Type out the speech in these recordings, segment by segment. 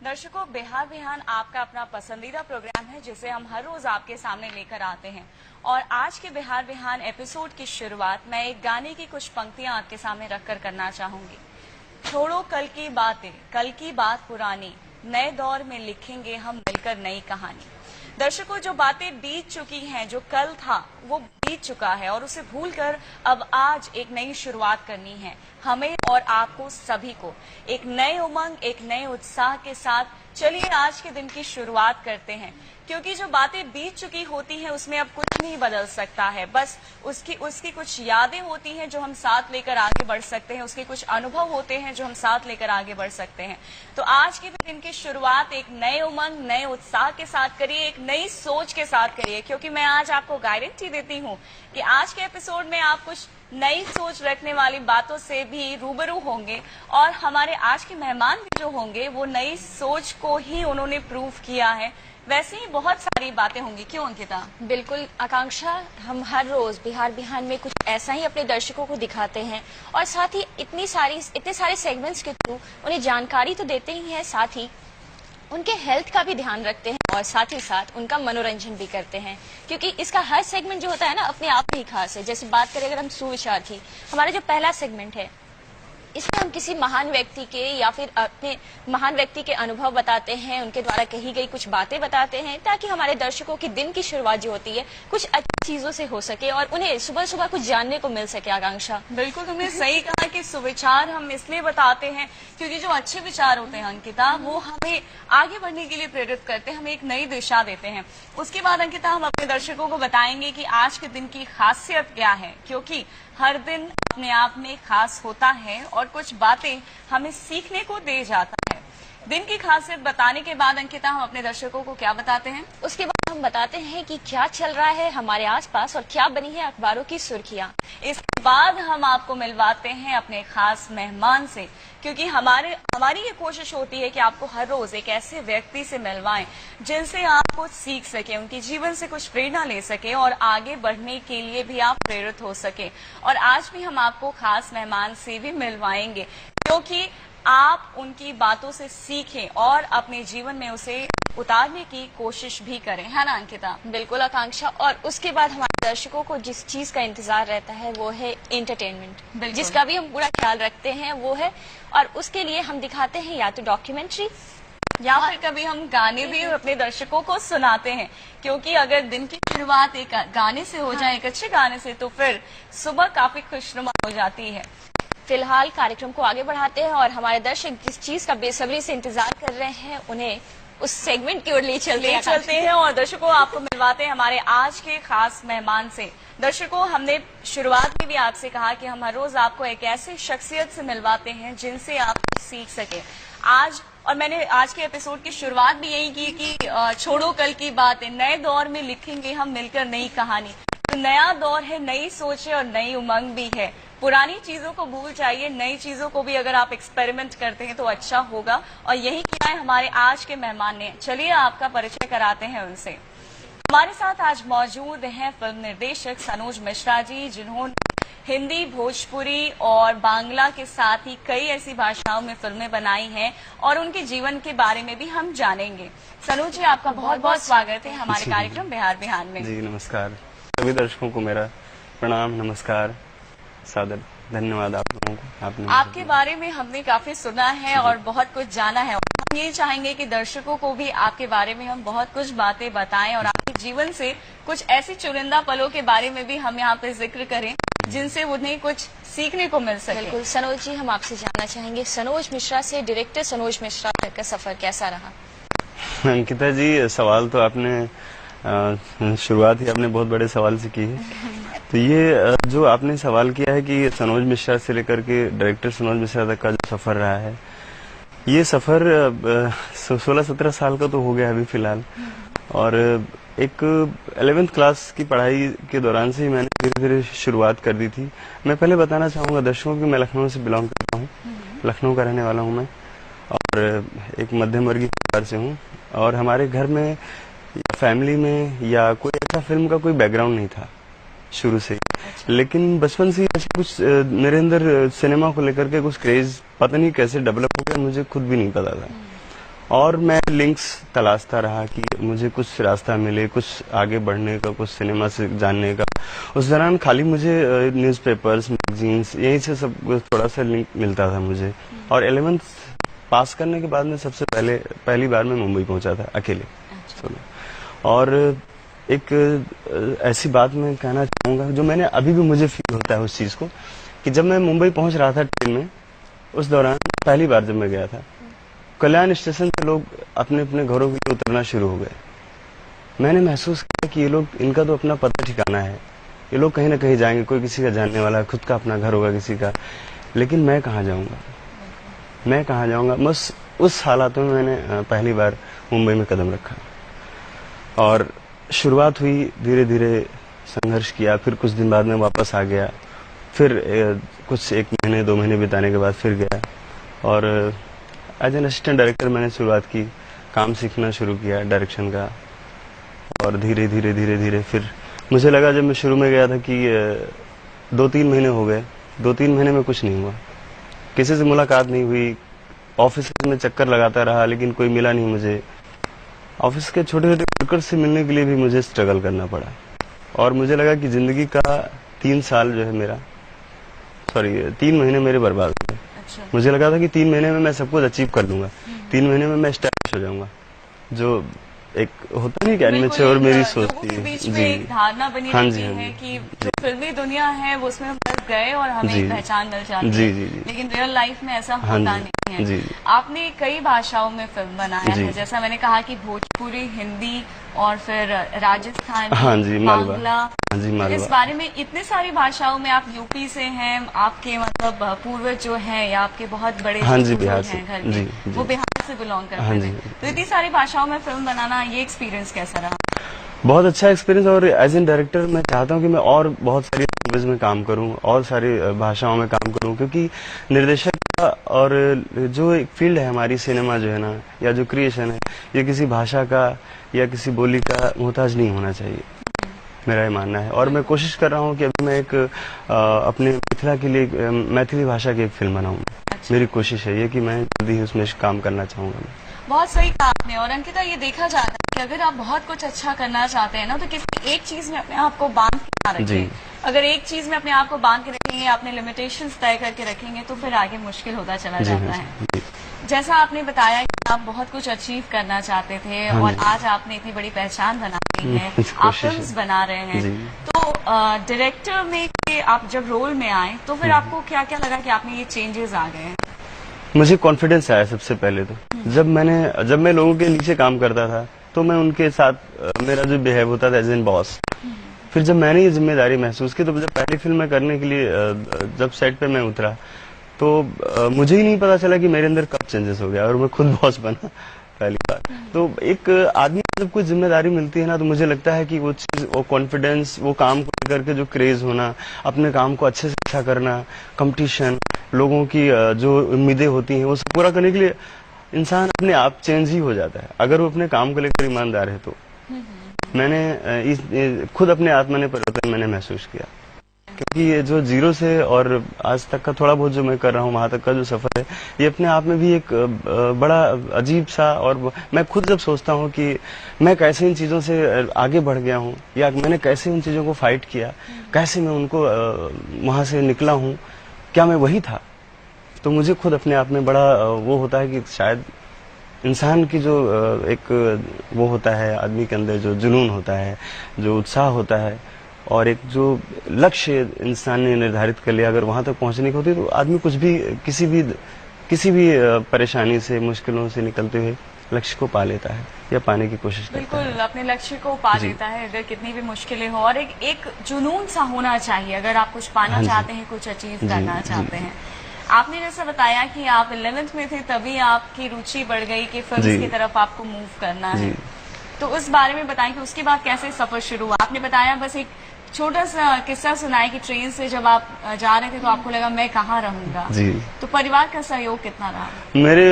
दर्शकों, बिहार बिहान आपका अपना पसंदीदा प्रोग्राम है जिसे हम हर रोज आपके सामने लेकर आते हैं। और आज के बिहार बिहान एपिसोड की शुरुआत मैं एक गाने की कुछ पंक्तियां आपके सामने रखकर करना चाहूंगी। छोड़ो कल की बात पुरानी, नए दौर में लिखेंगे हम मिलकर नई कहानी। दर्शकों, जो बातें बीत चुकी हैं, जो कल था वो बीत चुका है और उसे भूलकर अब आज एक नई शुरुआत करनी है हमें और आपको सभी को। एक नए उमंग, एक नए उत्साह के साथ चलिए आज के दिन की शुरुआत करते हैं, क्योंकि जो बातें बीत चुकी होती हैं उसमें अब कुछ नहीं बदल सकता है। बस उसकी कुछ यादें होती हैं जो हम साथ लेकर आगे बढ़ सकते हैं, उसके कुछ अनुभव होते हैं जो हम साथ लेकर आगे बढ़ सकते हैं। तो आज के दिन की शुरुआत एक नए उमंग, नए उत्साह के साथ करिए, एक नई सोच के साथ करिए, क्योंकि मैं आज आपको गारंटी देती हूँ कि आज के एपिसोड में आप कुछ नई सोच रखने वाली बातों से भी रूबरू होंगे और हमारे आज के मेहमान भी जो होंगे वो नई सोच को ही उन्होंने प्रूव किया है। वैसे ही बहुत सारी बातें होंगी, क्यों अंकिता? बिल्कुल आकांक्षा, हम हर रोज बिहार बिहान में कुछ ऐसा ही अपने दर्शकों को दिखाते हैं और साथ ही इतने सारे सेगमेंट्स के थ्रू उन्हें जानकारी तो देते ही हैं, साथ ही उनके हेल्थ का भी ध्यान रखते हैं और साथ ही साथ उनका मनोरंजन भी करते हैं, क्योंकि इसका हर सेगमेंट जो होता है ना अपने आप में ही खास है। जैसे बात करें अगर हम सुविचार की, हमारा जो पहला सेगमेंट है इसमें हम किसी महान व्यक्ति के या फिर अपने महान व्यक्ति के अनुभव बताते हैं, उनके द्वारा कही गई कुछ बातें बताते हैं, ताकि हमारे दर्शकों की दिन की शुरुआत जो होती है कुछ अच्छी चीजों से हो सके और उन्हें सुबह सुबह कुछ जानने को मिल सके। आकांक्षा, बिल्कुल तुमने सही कहा कि सुविचार हम इसलिए बताते हैं क्योंकि जो अच्छे विचार होते हैं अंकिता, वो हमें आगे बढ़ने के लिए प्रेरित करते हैं, हमें एक नई दिशा देते हैं। उसके बाद अंकिता, हम अपने दर्शकों को बताएंगे कि आज के दिन की खासियत क्या है, क्योंकि हर दिन अपने आप में खास होता है और कुछ बातें हमें सीखने को दे जाता है। दिन की खासियत बताने के बाद अंकिता, हम अपने दर्शकों को क्या बताते हैं? उसके बाद हम बताते हैं कि क्या चल रहा है हमारे आसपास और क्या बनी है अखबारों की सुर्खियां। इसके बाद हम आपको मिलवाते हैं अपने खास मेहमान से, क्योंकि हमारी ये कोशिश होती है कि आपको हर रोज एक ऐसे व्यक्ति से मिलवाएं जिनसे आप कुछ सीख सके, उनके जीवन से कुछ प्रेरणा ले सके और आगे बढ़ने के लिए भी आप प्रेरित हो सके। और आज भी हम आपको खास मेहमान से भी मिलवाएंगे, क्योंकि आप उनकी बातों से सीखें और अपने जीवन में उसे उतारने की कोशिश भी करें, है ना अंकिता? बिल्कुल आकांक्षा, और उसके बाद हमारे दर्शकों को जिस चीज का इंतजार रहता है वो है एंटरटेनमेंट, जिसका भी हम पूरा ख्याल रखते हैं वो है। और उसके लिए हम दिखाते हैं या तो डॉक्यूमेंट्री या फिर कभी हम गाने भी अपने दर्शकों को सुनाते हैं, क्योंकि अगर दिन की शुरुआत एक गाने से हो जाए, एक अच्छे गाने से, तो फिर सुबह काफी खुशनुमा हो जाती है। फिलहाल कार्यक्रम को आगे बढ़ाते हैं और हमारे दर्शक जिस चीज का बेसब्री से इंतजार कर रहे हैं उन्हें उस सेगमेंट की ओर ले चलते हैं और दर्शकों आपको मिलवाते हैं हमारे आज के खास मेहमान से। दर्शकों, हमने शुरुआत में भी आपसे कहा कि हम हर रोज आपको एक ऐसी शख्सियत से मिलवाते हैं जिनसे आप सीख सके। और मैंने आज के एपिसोड की शुरुआत भी यही की कि छोड़ो कल की बातें, नए दौर में लिखेंगे हम मिलकर नई कहानी। तो नया दौर है, नई सोच है और नई उमंग भी है। पुरानी चीजों को भूल जाइए, नई चीजों को भी अगर आप एक्सपेरिमेंट करते हैं तो अच्छा होगा, और यही किया है हमारे आज के मेहमान ने। चलिए आपका परिचय कराते हैं उनसे। हमारे साथ आज मौजूद हैं फिल्म निर्देशक सनोज मिश्रा जी, जिन्होंने हिंदी, भोजपुरी और बांग्ला के साथ ही कई ऐसी भाषाओं में फिल्में बनाई हैं और उनके जीवन के बारे में भी हम जानेंगे। सनोज जी, आपका बहुत बहुत स्वागत है हमारे कार्यक्रम बिहार बिहान में। जी नमस्कार, सभी दर्शकों को मेरा प्रणाम, नमस्कार, सादर धन्यवाद आप लोगों को। आपके बारे में हमने काफी सुना है और बहुत कुछ जाना है, और हम ये चाहेंगे कि दर्शकों को भी आपके बारे में हम बहुत कुछ बातें बताएं और आपके जीवन से कुछ ऐसी चुनिंदा पलों के बारे में भी हम यहाँ पे जिक्र करें जिनसे उन्हें कुछ सीखने को मिल सके। बिल्कुल सनोज जी, हम आपसे जानना चाहेंगे सनोज मिश्रा से डायरेक्टर सनोज मिश्रा तक का सफर कैसा रहा? अंकिता जी, सवाल तो आपने शुरुआत ही आपने बहुत बड़े सवाल से की है। तो ये जो आपने सवाल किया है कि सनोज मिश्रा से लेकर के डायरेक्टर सनोज मिश्रा तक का जो सफर रहा है, ये सफर 16-17 साल का तो हो गया अभी फिलहाल। और एक 11th क्लास की पढ़ाई के दौरान से ही मैंने धीरे धीरे शुरुआत कर दी थी। मैं पहले बताना चाहूंगा दर्शकों कि मैं लखनऊ से बिलोंग करता हूँ, लखनऊ का रहने वाला हूँ मैं, और एक मध्यम वर्गीय परिवार से हूँ। और हमारे घर में या फैमिली में या कोई ऐसा फिल्म का कोई बैकग्राउंड नहीं था शुरू से, लेकिन बचपन से ऐसे कुछ मेरे अंदर सिनेमा को लेकर के कुछ क्रेज पता नहीं कैसे डेवलप हो गया, मुझे खुद भी नहीं पता था। और मैं लिंक्स तलाशता रहा कि मुझे कुछ रास्ता मिले, कुछ आगे बढ़ने का, कुछ सिनेमा से जानने का। उस दौरान खाली मुझे न्यूज़पेपर्स, मैगजीन्स, यहीं से सब थोड़ा सा लिंक मिलता था मुझे। और 11th पास करने के बाद में सबसे पहली बार मैं मुंबई पहुंचा था अकेले। और एक ऐसी बात मैं कहना चाहूँगा जो मैंने अभी भी मुझे फील होता है उस चीज़ को, कि जब मैं मुंबई पहुंच रहा था ट्रेन में, उस दौरान पहली बार जब मैं गया था, कल्याण स्टेशन पे लोग अपने अपने घरों के लिए उतरना शुरू हो गए। मैंने महसूस किया कि ये लोग, इनका तो अपना पता ठिकाना है, ये लोग कहीं ना कहीं जाएंगे, कोई किसी का जानने वाला, खुद का अपना घर होगा किसी का, लेकिन मैं कहाँ जाऊँगा, मैं कहाँ जाऊँगा। बस उस हालातों में मैंने पहली बार मुंबई में कदम रखा और शुरुआत हुई, धीरे धीरे संघर्ष किया। फिर कुछ दिन बाद में वापस आ गया, फिर कुछ 1 महीने 2 महीने बिताने के बाद फिर गया और एज एन असिस्टेंट डायरेक्टर मैंने शुरुआत की, काम सीखना शुरू किया डायरेक्शन का। और धीरे धीरे फिर मुझे लगा, जब मैं शुरू में गया था कि 2-3 महीने हो गए, 2-3 महीने में कुछ नहीं हुआ, किसी से मुलाकात नहीं हुई, ऑफिस में चक्कर लगाता रहा लेकिन कोई मिला नहीं मुझे। ऑफिस के छोटे छोटे वर्कर्स से मिलने के लिए भी मुझे स्ट्रगल करना पड़ा और मुझे लगा कि जिंदगी का 3 साल जो है मेरा, 3 महीने मेरे बर्बाद हो गए। अच्छा। मुझे लगा था कि 3 महीने में मैं सब कुछ अचीव कर लूंगा, 3 महीने में मैं स्टैब्लिश हो जाऊंगा, जो एक होता नहीं क्या मेच्योर मेरी सोच थी। बीच में एक धारणा बनी रहती है कि जो फिल्मी दुनिया है वो उसमें हम बस गए और हमें पहचान मिल जाती है, लेकिन रियल लाइफ में ऐसा होता नहीं है। आपने कई भाषाओं में फिल्म बनाया है, जैसा मैंने कहा कि भोजपुरी, हिंदी और फिर राजस्थानी, बांग्ला। इस बारे में इतने सारी भाषाओं में, आप यूपी से हैं, आपके मतलब पूर्वज जो हैं या आपके बहुत बड़े बिहार से हैं घर में, वो बिहार से बिलोंग करते हैं, तो इतनी सारी भाषाओं में फिल्म बनाना, ये एक्सपीरियंस कैसा रहा? बहुत अच्छा एक्सपीरियंस। और एज एन डायरेक्टर मैं चाहता हूँ कि मैं और बहुत सारी लैंग्वेज में काम करूँ और सारी भाषाओं में काम करूँ, क्योंकि निर्देशक का और जो एक फील्ड है हमारी सिनेमा जो है ना, या जो क्रिएशन है, ये किसी भाषा का या किसी बोली का मोहताज नहीं होना चाहिए, मेरा ये मानना है। और मैं कोशिश कर रहा हूँ कि अभी मैं एक अपने मिथिला के लिए मैथिली भाषा की एक फिल्म बनाऊँ। अच्छा। मेरी कोशिश है ये कि मैं जल्दी ही उसमें काम करना चाहूँगा। बहुत सही कहा आपने। और अंकिता, ये देखा जाता है कि अगर आप बहुत कुछ अच्छा करना चाहते हैं ना, तो किसी एक चीज में अपने आप को बांध के ना रखें। अगर एक चीज में अपने आप को बांध के रखेंगे, अपने लिमिटेशंस तय करके रखेंगे, तो फिर आगे मुश्किल होता चला जाता है। जैसा आपने बताया कि आप बहुत कुछ अचीव करना चाहते थे और आज आपने इतनी बड़ी पहचान बना ली है, आप फिल्म्स बना रहे हैं, तो डायरेक्टर में आप जब रोल में आए तो फिर आपको क्या क्या लगा कि आपने ये चेंजेस आ गए हैं? मुझे कॉन्फिडेंस आया सबसे पहले तो, जब मैं लोगों के नीचे काम करता था तो मैं उनके साथ मेरा जो बिहेव होता था एज एन बॉस। फिर जब मैंने ये जिम्मेदारी महसूस की, तो जब पहली फिल्म में करने के लिए जब सेट पे मैं उतरा, तो मुझे ही नहीं पता चला कि मेरे अंदर कब चेंजेस हो गया और मैं खुद बॉस बना पहली बार। तो एक आदमी को जब कोई जिम्मेदारी मिलती है ना, तो मुझे लगता है कि वो चीज, वो कॉन्फिडेंस, वो काम को लेकर के जो क्रेज होना, अपने काम को अच्छे से अच्छा करना, कंपटीशन, लोगों की जो उम्मीदें होती हैं, वो सब पूरा करने के लिए इंसान अपने आप चेंज ही हो जाता है, अगर वो अपने काम को लेकर ईमानदार है तो। मैंने खुद अपने आत्मा में परिवर्तन मैंने महसूस किया, क्योंकि ये जो 0 से और आज तक का थोड़ा बहुत जो मैं कर रहा हूँ, वहां तक का जो सफर है, ये अपने आप में भी एक बड़ा अजीब सा, और मैं खुद जब सोचता हूँ कि मैं कैसे इन चीजों से आगे बढ़ गया हूँ, या मैंने कैसे उन चीजों को फाइट किया, कैसे मैं उनको वहां से निकला हूँ, क्या मैं वही था, तो मुझे खुद अपने आप में बड़ा वो होता है कि शायद इंसान की जो एक वो होता है, आदमी के अंदर जो जुनून होता है, जो उत्साह होता है, और एक जो लक्ष्य इंसान ने निर्धारित कर लिया, अगर वहां तक पहुंचने की होती तो आदमी कुछ भी, किसी भी परेशानी से, मुश्किलों से निकलते हुए लक्ष्य को पा लेता है या पाने की कोशिश करता है। बिल्कुल, अपने लक्ष्य को पा लेता है, अगर कितनी भी मुश्किलें हो। और एक जुनून सा होना चाहिए अगर आप कुछ पाना चाहते हैं, कुछ अचीव करना चाहते हैं। आपने जैसा बताया कि आप 11th में थे, तभी आपकी रुचि बढ़ गई कि फिल्म की तरफ आपको मूव करना है, तो उस बारे में बताएं कि उसके बाद कैसे सफर शुरू हुआ। आपने बताया, बस एक छोटा सा किस्सा सुनाया कि ट्रेन से जब आप जा रहे थे तो आपको लगा मैं कहाँ रहूंगा, तो परिवार का सहयोग कितना रहा? मेरे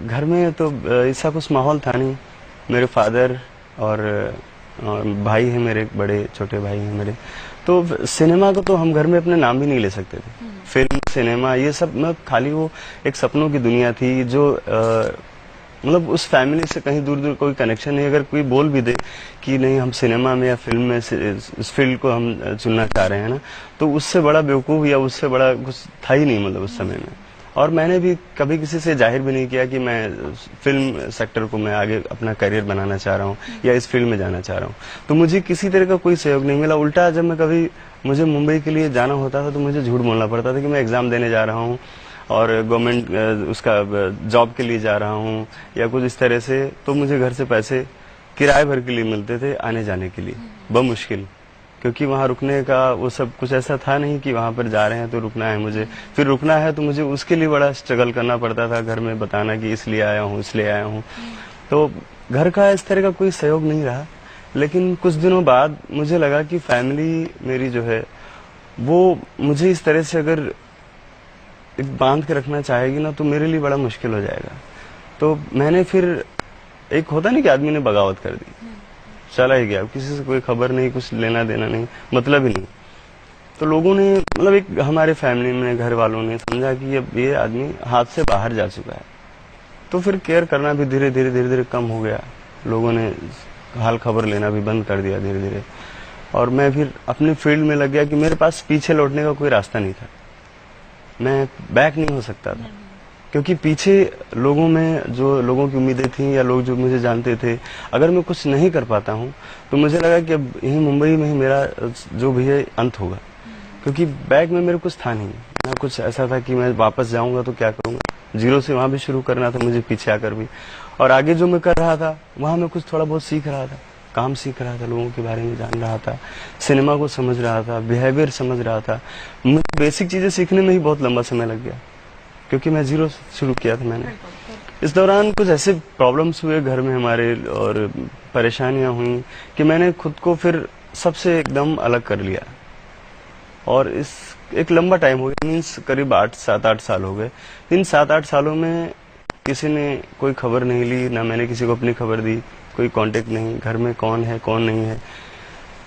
घर में तो ऐसा कुछ माहौल था नहीं। मेरे फादर और भाई है मेरे, बड़े छोटे भाई हैं मेरे, तो सिनेमा को तो हम घर में अपने नाम भी नहीं ले सकते थे। फिल्म, सिनेमा, ये सब मैं खाली वो एक सपनों की दुनिया थी जो मतलब उस फैमिली से कहीं दूर दूर कोई कनेक्शन नहीं। अगर कोई बोल भी दे कि नहीं हम सिनेमा में या फिल्म में इस फील्ड को हम चुनना चाह रहे हैं ना, तो उससे बड़ा बेवकूफ या उससे बड़ा कुछ था ही नहीं मतलब उस समय में। और मैंने भी कभी किसी से जाहिर भी नहीं किया कि मैं फिल्म सेक्टर को मैं आगे अपना करियर बनाना चाह रहा हूँ या इस फील्ड में जाना चाह रहा हूँ। तो मुझे किसी तरह का कोई सहयोग नहीं मिला। उल्टा जब मैं कभी मुझे मुंबई के लिए जाना होता था तो मुझे झूठ बोलना पड़ता था कि मैं एग्जाम देने जा रहा हूँ और गवर्नमेंट उसका जॉब के लिए जा रहा हूँ या कुछ इस तरह से। तो मुझे घर से पैसे किराए भर के लिए मिलते थे आने जाने के लिए बमुश्किल, क्योंकि वहाँ रुकने का वो सब कुछ ऐसा था नहीं कि वहाँ पर जा रहे हैं तो रुकना है मुझे, फिर रुकना है तो मुझे उसके लिए बड़ा स्ट्रगल करना पड़ता था घर में बताना कि इसलिए आया हूँ इसलिए आया हूँ। तो घर का इस तरह का कोई सहयोग नहीं रहा। लेकिन कुछ दिनों बाद मुझे लगा कि फैमिली मेरी जो है वो मुझे इस तरह से अगर एक बांध के रखना चाहेगी ना तो मेरे लिए बड़ा मुश्किल हो जाएगा। तो मैंने फिर एक होता नहीं कि आदमी ने बगावत कर दी, चला ही गया, किसी से कोई खबर नहीं, कुछ लेना देना नहीं, मतलब ही नहीं। तो लोगों ने मतलब एक हमारे फैमिली में घर वालों ने समझा कि अब ये आदमी हाथ से बाहर जा चुका है। तो फिर केयर करना भी धीरे धीरे कम हो गया। लोगों ने हाल खबर लेना भी बंद कर दिया धीरे धीरे। और मैं फिर अपने फील्ड में लग गया कि मेरे पास पीछे लौटने का कोई रास्ता नहीं था, मैं बैक नहीं हो सकता था। क्योंकि पीछे लोगों में जो लोगों की उम्मीदें थी या लोग जो मुझे जानते थे, अगर मैं कुछ नहीं कर पाता हूँ तो मुझे लगा कि अब यही मुंबई में ही मेरा जो भी है अंत होगा। क्योंकि बैग में मेरे कुछ था नहीं ना, कुछ ऐसा था कि मैं वापस जाऊंगा तो क्या करूंगा। जीरो से वहां भी शुरू करना था मुझे पीछे आकर भी। और आगे जो मैं कर रहा था वहां मैं कुछ थोड़ा बहुत सीख रहा था, काम सीख रहा था, लोगों के बारे में जान रहा था, सिनेमा को समझ रहा था, बिहेवियर समझ रहा था। मुझे बेसिक चीजें सीखने में ही बहुत लंबा समय लग गया क्योंकि मैं जीरो से शुरू किया था मैंने। इस दौरान कुछ ऐसे प्रॉब्लम्स हुए घर में हमारे और परेशानियां हुई कि मैंने खुद को फिर सबसे एकदम अलग कर लिया। और इस एक लंबा टाइम हो गया, मीन्स करीब 7-8 साल हो गए। इन 7-8 सालों में किसी ने कोई खबर नहीं ली, ना मैंने किसी को अपनी खबर दी, कोई कांटेक्ट नहीं, घर में कौन है कौन नहीं है,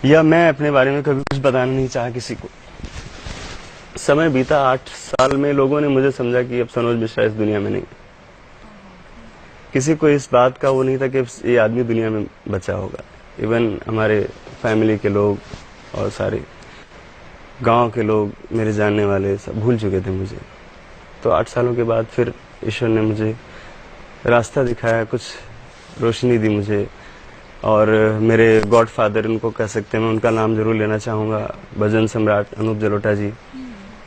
या मैं अपने बारे में कभी कुछ बताना नहीं चाहा किसी को। समय बीता 8 साल में लोगों ने मुझे समझा कि अब सनोज मिश्रा इस दुनिया में नहीं। किसी को इस बात का वो नहीं था कि ये आदमी दुनिया में बचा होगा। इवन हमारे फैमिली के लोग और सारे गांव के लोग, मेरे जानने वाले, सब भूल चुके थे मुझे। तो 8 सालों के बाद फिर ईश्वर ने मुझे रास्ता दिखाया, कुछ रोशनी दी मुझे। और मेरे गॉडफादर उनको कह सकते हैं, मैं उनका नाम जरूर लेना चाहूँगा, भजन सम्राट अनूप जलोटा जी।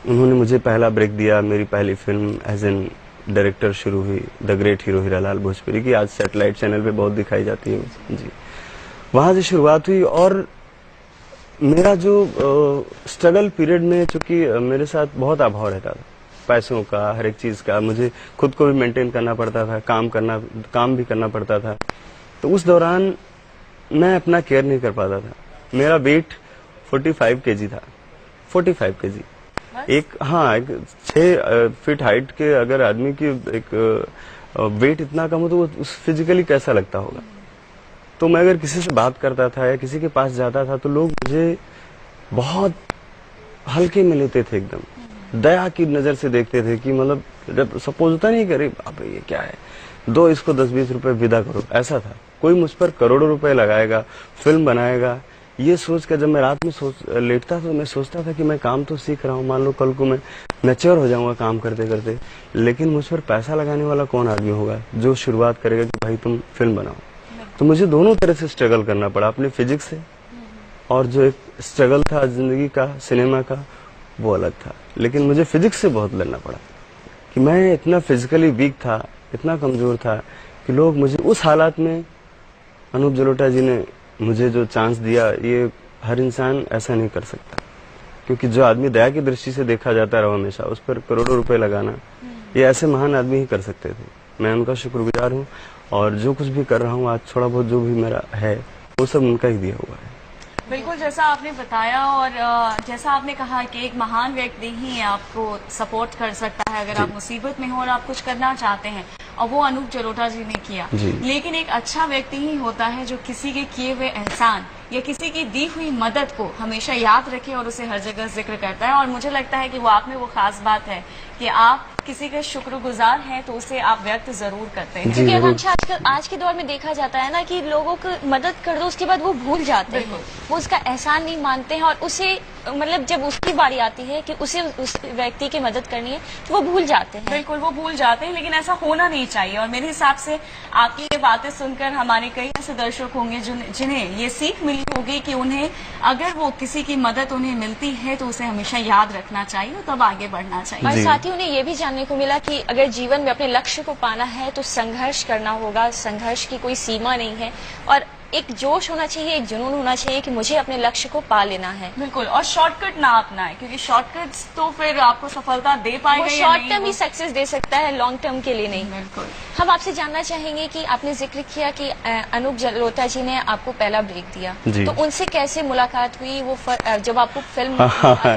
उन्होंने मुझे पहला ब्रेक दिया। मेरी पहली फिल्म एज एन डायरेक्टर शुरू हुई, the great hero Hiralal Bhojpuri की, आज सैटेलाइट चैनल पे बहुत दिखाई जाती है जी। वहां से शुरुआत हुई। और मेरा जो स्ट्रगल पीरियड में, चूंकि मेरे साथ बहुत अभाव रहता था, पैसों का, हर एक चीज का, मुझे खुद को भी मेंटेन करना पड़ता था, काम भी करना पड़ता था। तो उस दौरान मैं अपना केयर नहीं कर पाता था। मेरा वेट 45 केजी था, 45 केजी। एक 6 फीट हाइट के अगर आदमी की एक वेट इतना कम हो तो वो फिजिकली कैसा लगता होगा। तो मैं अगर किसी से बात करता था या किसी के पास जाता था तो लोग मुझे बहुत हल्के में लेते थे, एकदम दया की नजर से देखते थे कि मतलब जब सपोज होता नहीं करे अब ये क्या है, दो इसको 10-20 रुपए विदा करो, ऐसा था। कोई मुझ पर करोड़ों रुपए लगाएगा, फिल्म बनाएगा, ये सोच कर जब मैं रात में लेटता था तो मैं सोचता था कि मैं काम तो सीख रहा हूँ, मान लो कल को मैं मैच्योर हो जाऊंगा काम करते करते, लेकिन मुझ पर पैसा लगाने वाला कौन आदमी होगा जो शुरुआत करेगा कि भाई तुम फिल्म बनाओ। तो मुझे दोनों तरह से स्ट्रगल करना पड़ा, अपने फिजिक्स से, और जो एक स्ट्रगल था जिंदगी का, सिनेमा का, वो अलग था। लेकिन मुझे फिजिक्स से बहुत लड़ना पड़ा कि मैं इतना फिजिकली वीक था, इतना कमजोर था कि लोग मुझे उस हालात में, अनूप जलोटा जी ने मुझे जो चांस दिया, ये हर इंसान ऐसा नहीं कर सकता। क्योंकि जो आदमी दया की दृष्टि से देखा जाता रहा हमेशा, उस पर करोड़ों रुपए लगाना, ये ऐसे महान आदमी ही कर सकते थे। मैं उनका शुक्रगुजार हूँ और जो कुछ भी कर रहा हूँ आज, थोड़ा बहुत जो भी मेरा है वो सब उनका ही दिया हुआ है। बिल्कुल, जैसा आपने बताया और जैसा आपने कहा कि एक महान व्यक्ति ही आपको सपोर्ट कर सकता है अगर आप मुसीबत में हो और आप कुछ करना चाहते हैं, और वो अनूप जलोटा जी ने किया। लेकिन एक अच्छा व्यक्ति ही होता है जो किसी के किए हुए एहसान या किसी की दी हुई मदद को हमेशा याद रखे और उसे हर जगह जिक्र करता है। और मुझे लगता है कि वो आप में वो खास बात है कि आप किसी के शुक्रगुजार हैं तो उसे आप व्यक्त जरूर करते हैं। क्योंकि आकांक्षा आज के दौर में देखा जाता है ना कि लोगों को मदद कर दो उसके बाद वो भूल जाते हैं, वो उसका एहसान नहीं मानते हैं और उसे मतलब जब उसकी बारी आती है कि उसे उस व्यक्ति की मदद करनी है तो वो भूल जाते हैं। बिल्कुल वो भूल जाते हैं, लेकिन ऐसा होना नहीं चाहिए। और मेरे हिसाब से आपकी ये बातें सुनकर हमारे कई ऐसे दर्शक होंगे जिन्हें ये सीख मिली होगी कि उन्हें अगर वो किसी की मदद उन्हें मिलती है तो उसे हमेशा याद रखना चाहिए और तब आगे बढ़ना चाहिए। और साथ ही उन्हें ये भी जानने को मिला कि अगर जीवन में अपने लक्ष्य को पाना है तो संघर्ष करना होगा, संघर्ष की कोई सीमा नहीं है और एक जोश होना चाहिए, एक जुनून होना चाहिए कि मुझे अपने लक्ष्य को पा लेना है। बिल्कुल, और शॉर्टकट ना अपनाए, क्योंकि शॉर्टकट्स तो फिर आपको सफलता दे पाएगा, शॉर्ट टर्म ही सक्सेस दे सकता है, लॉन्ग टर्म के लिए नहीं। बिल्कुल। हम आपसे जानना चाहेंगे कि आपने जिक्र किया कि अनूप जलोटा जी ने आपको पहला ब्रेक दिया, तो उनसे कैसे मुलाकात हुई, वो जब आपको फिल्म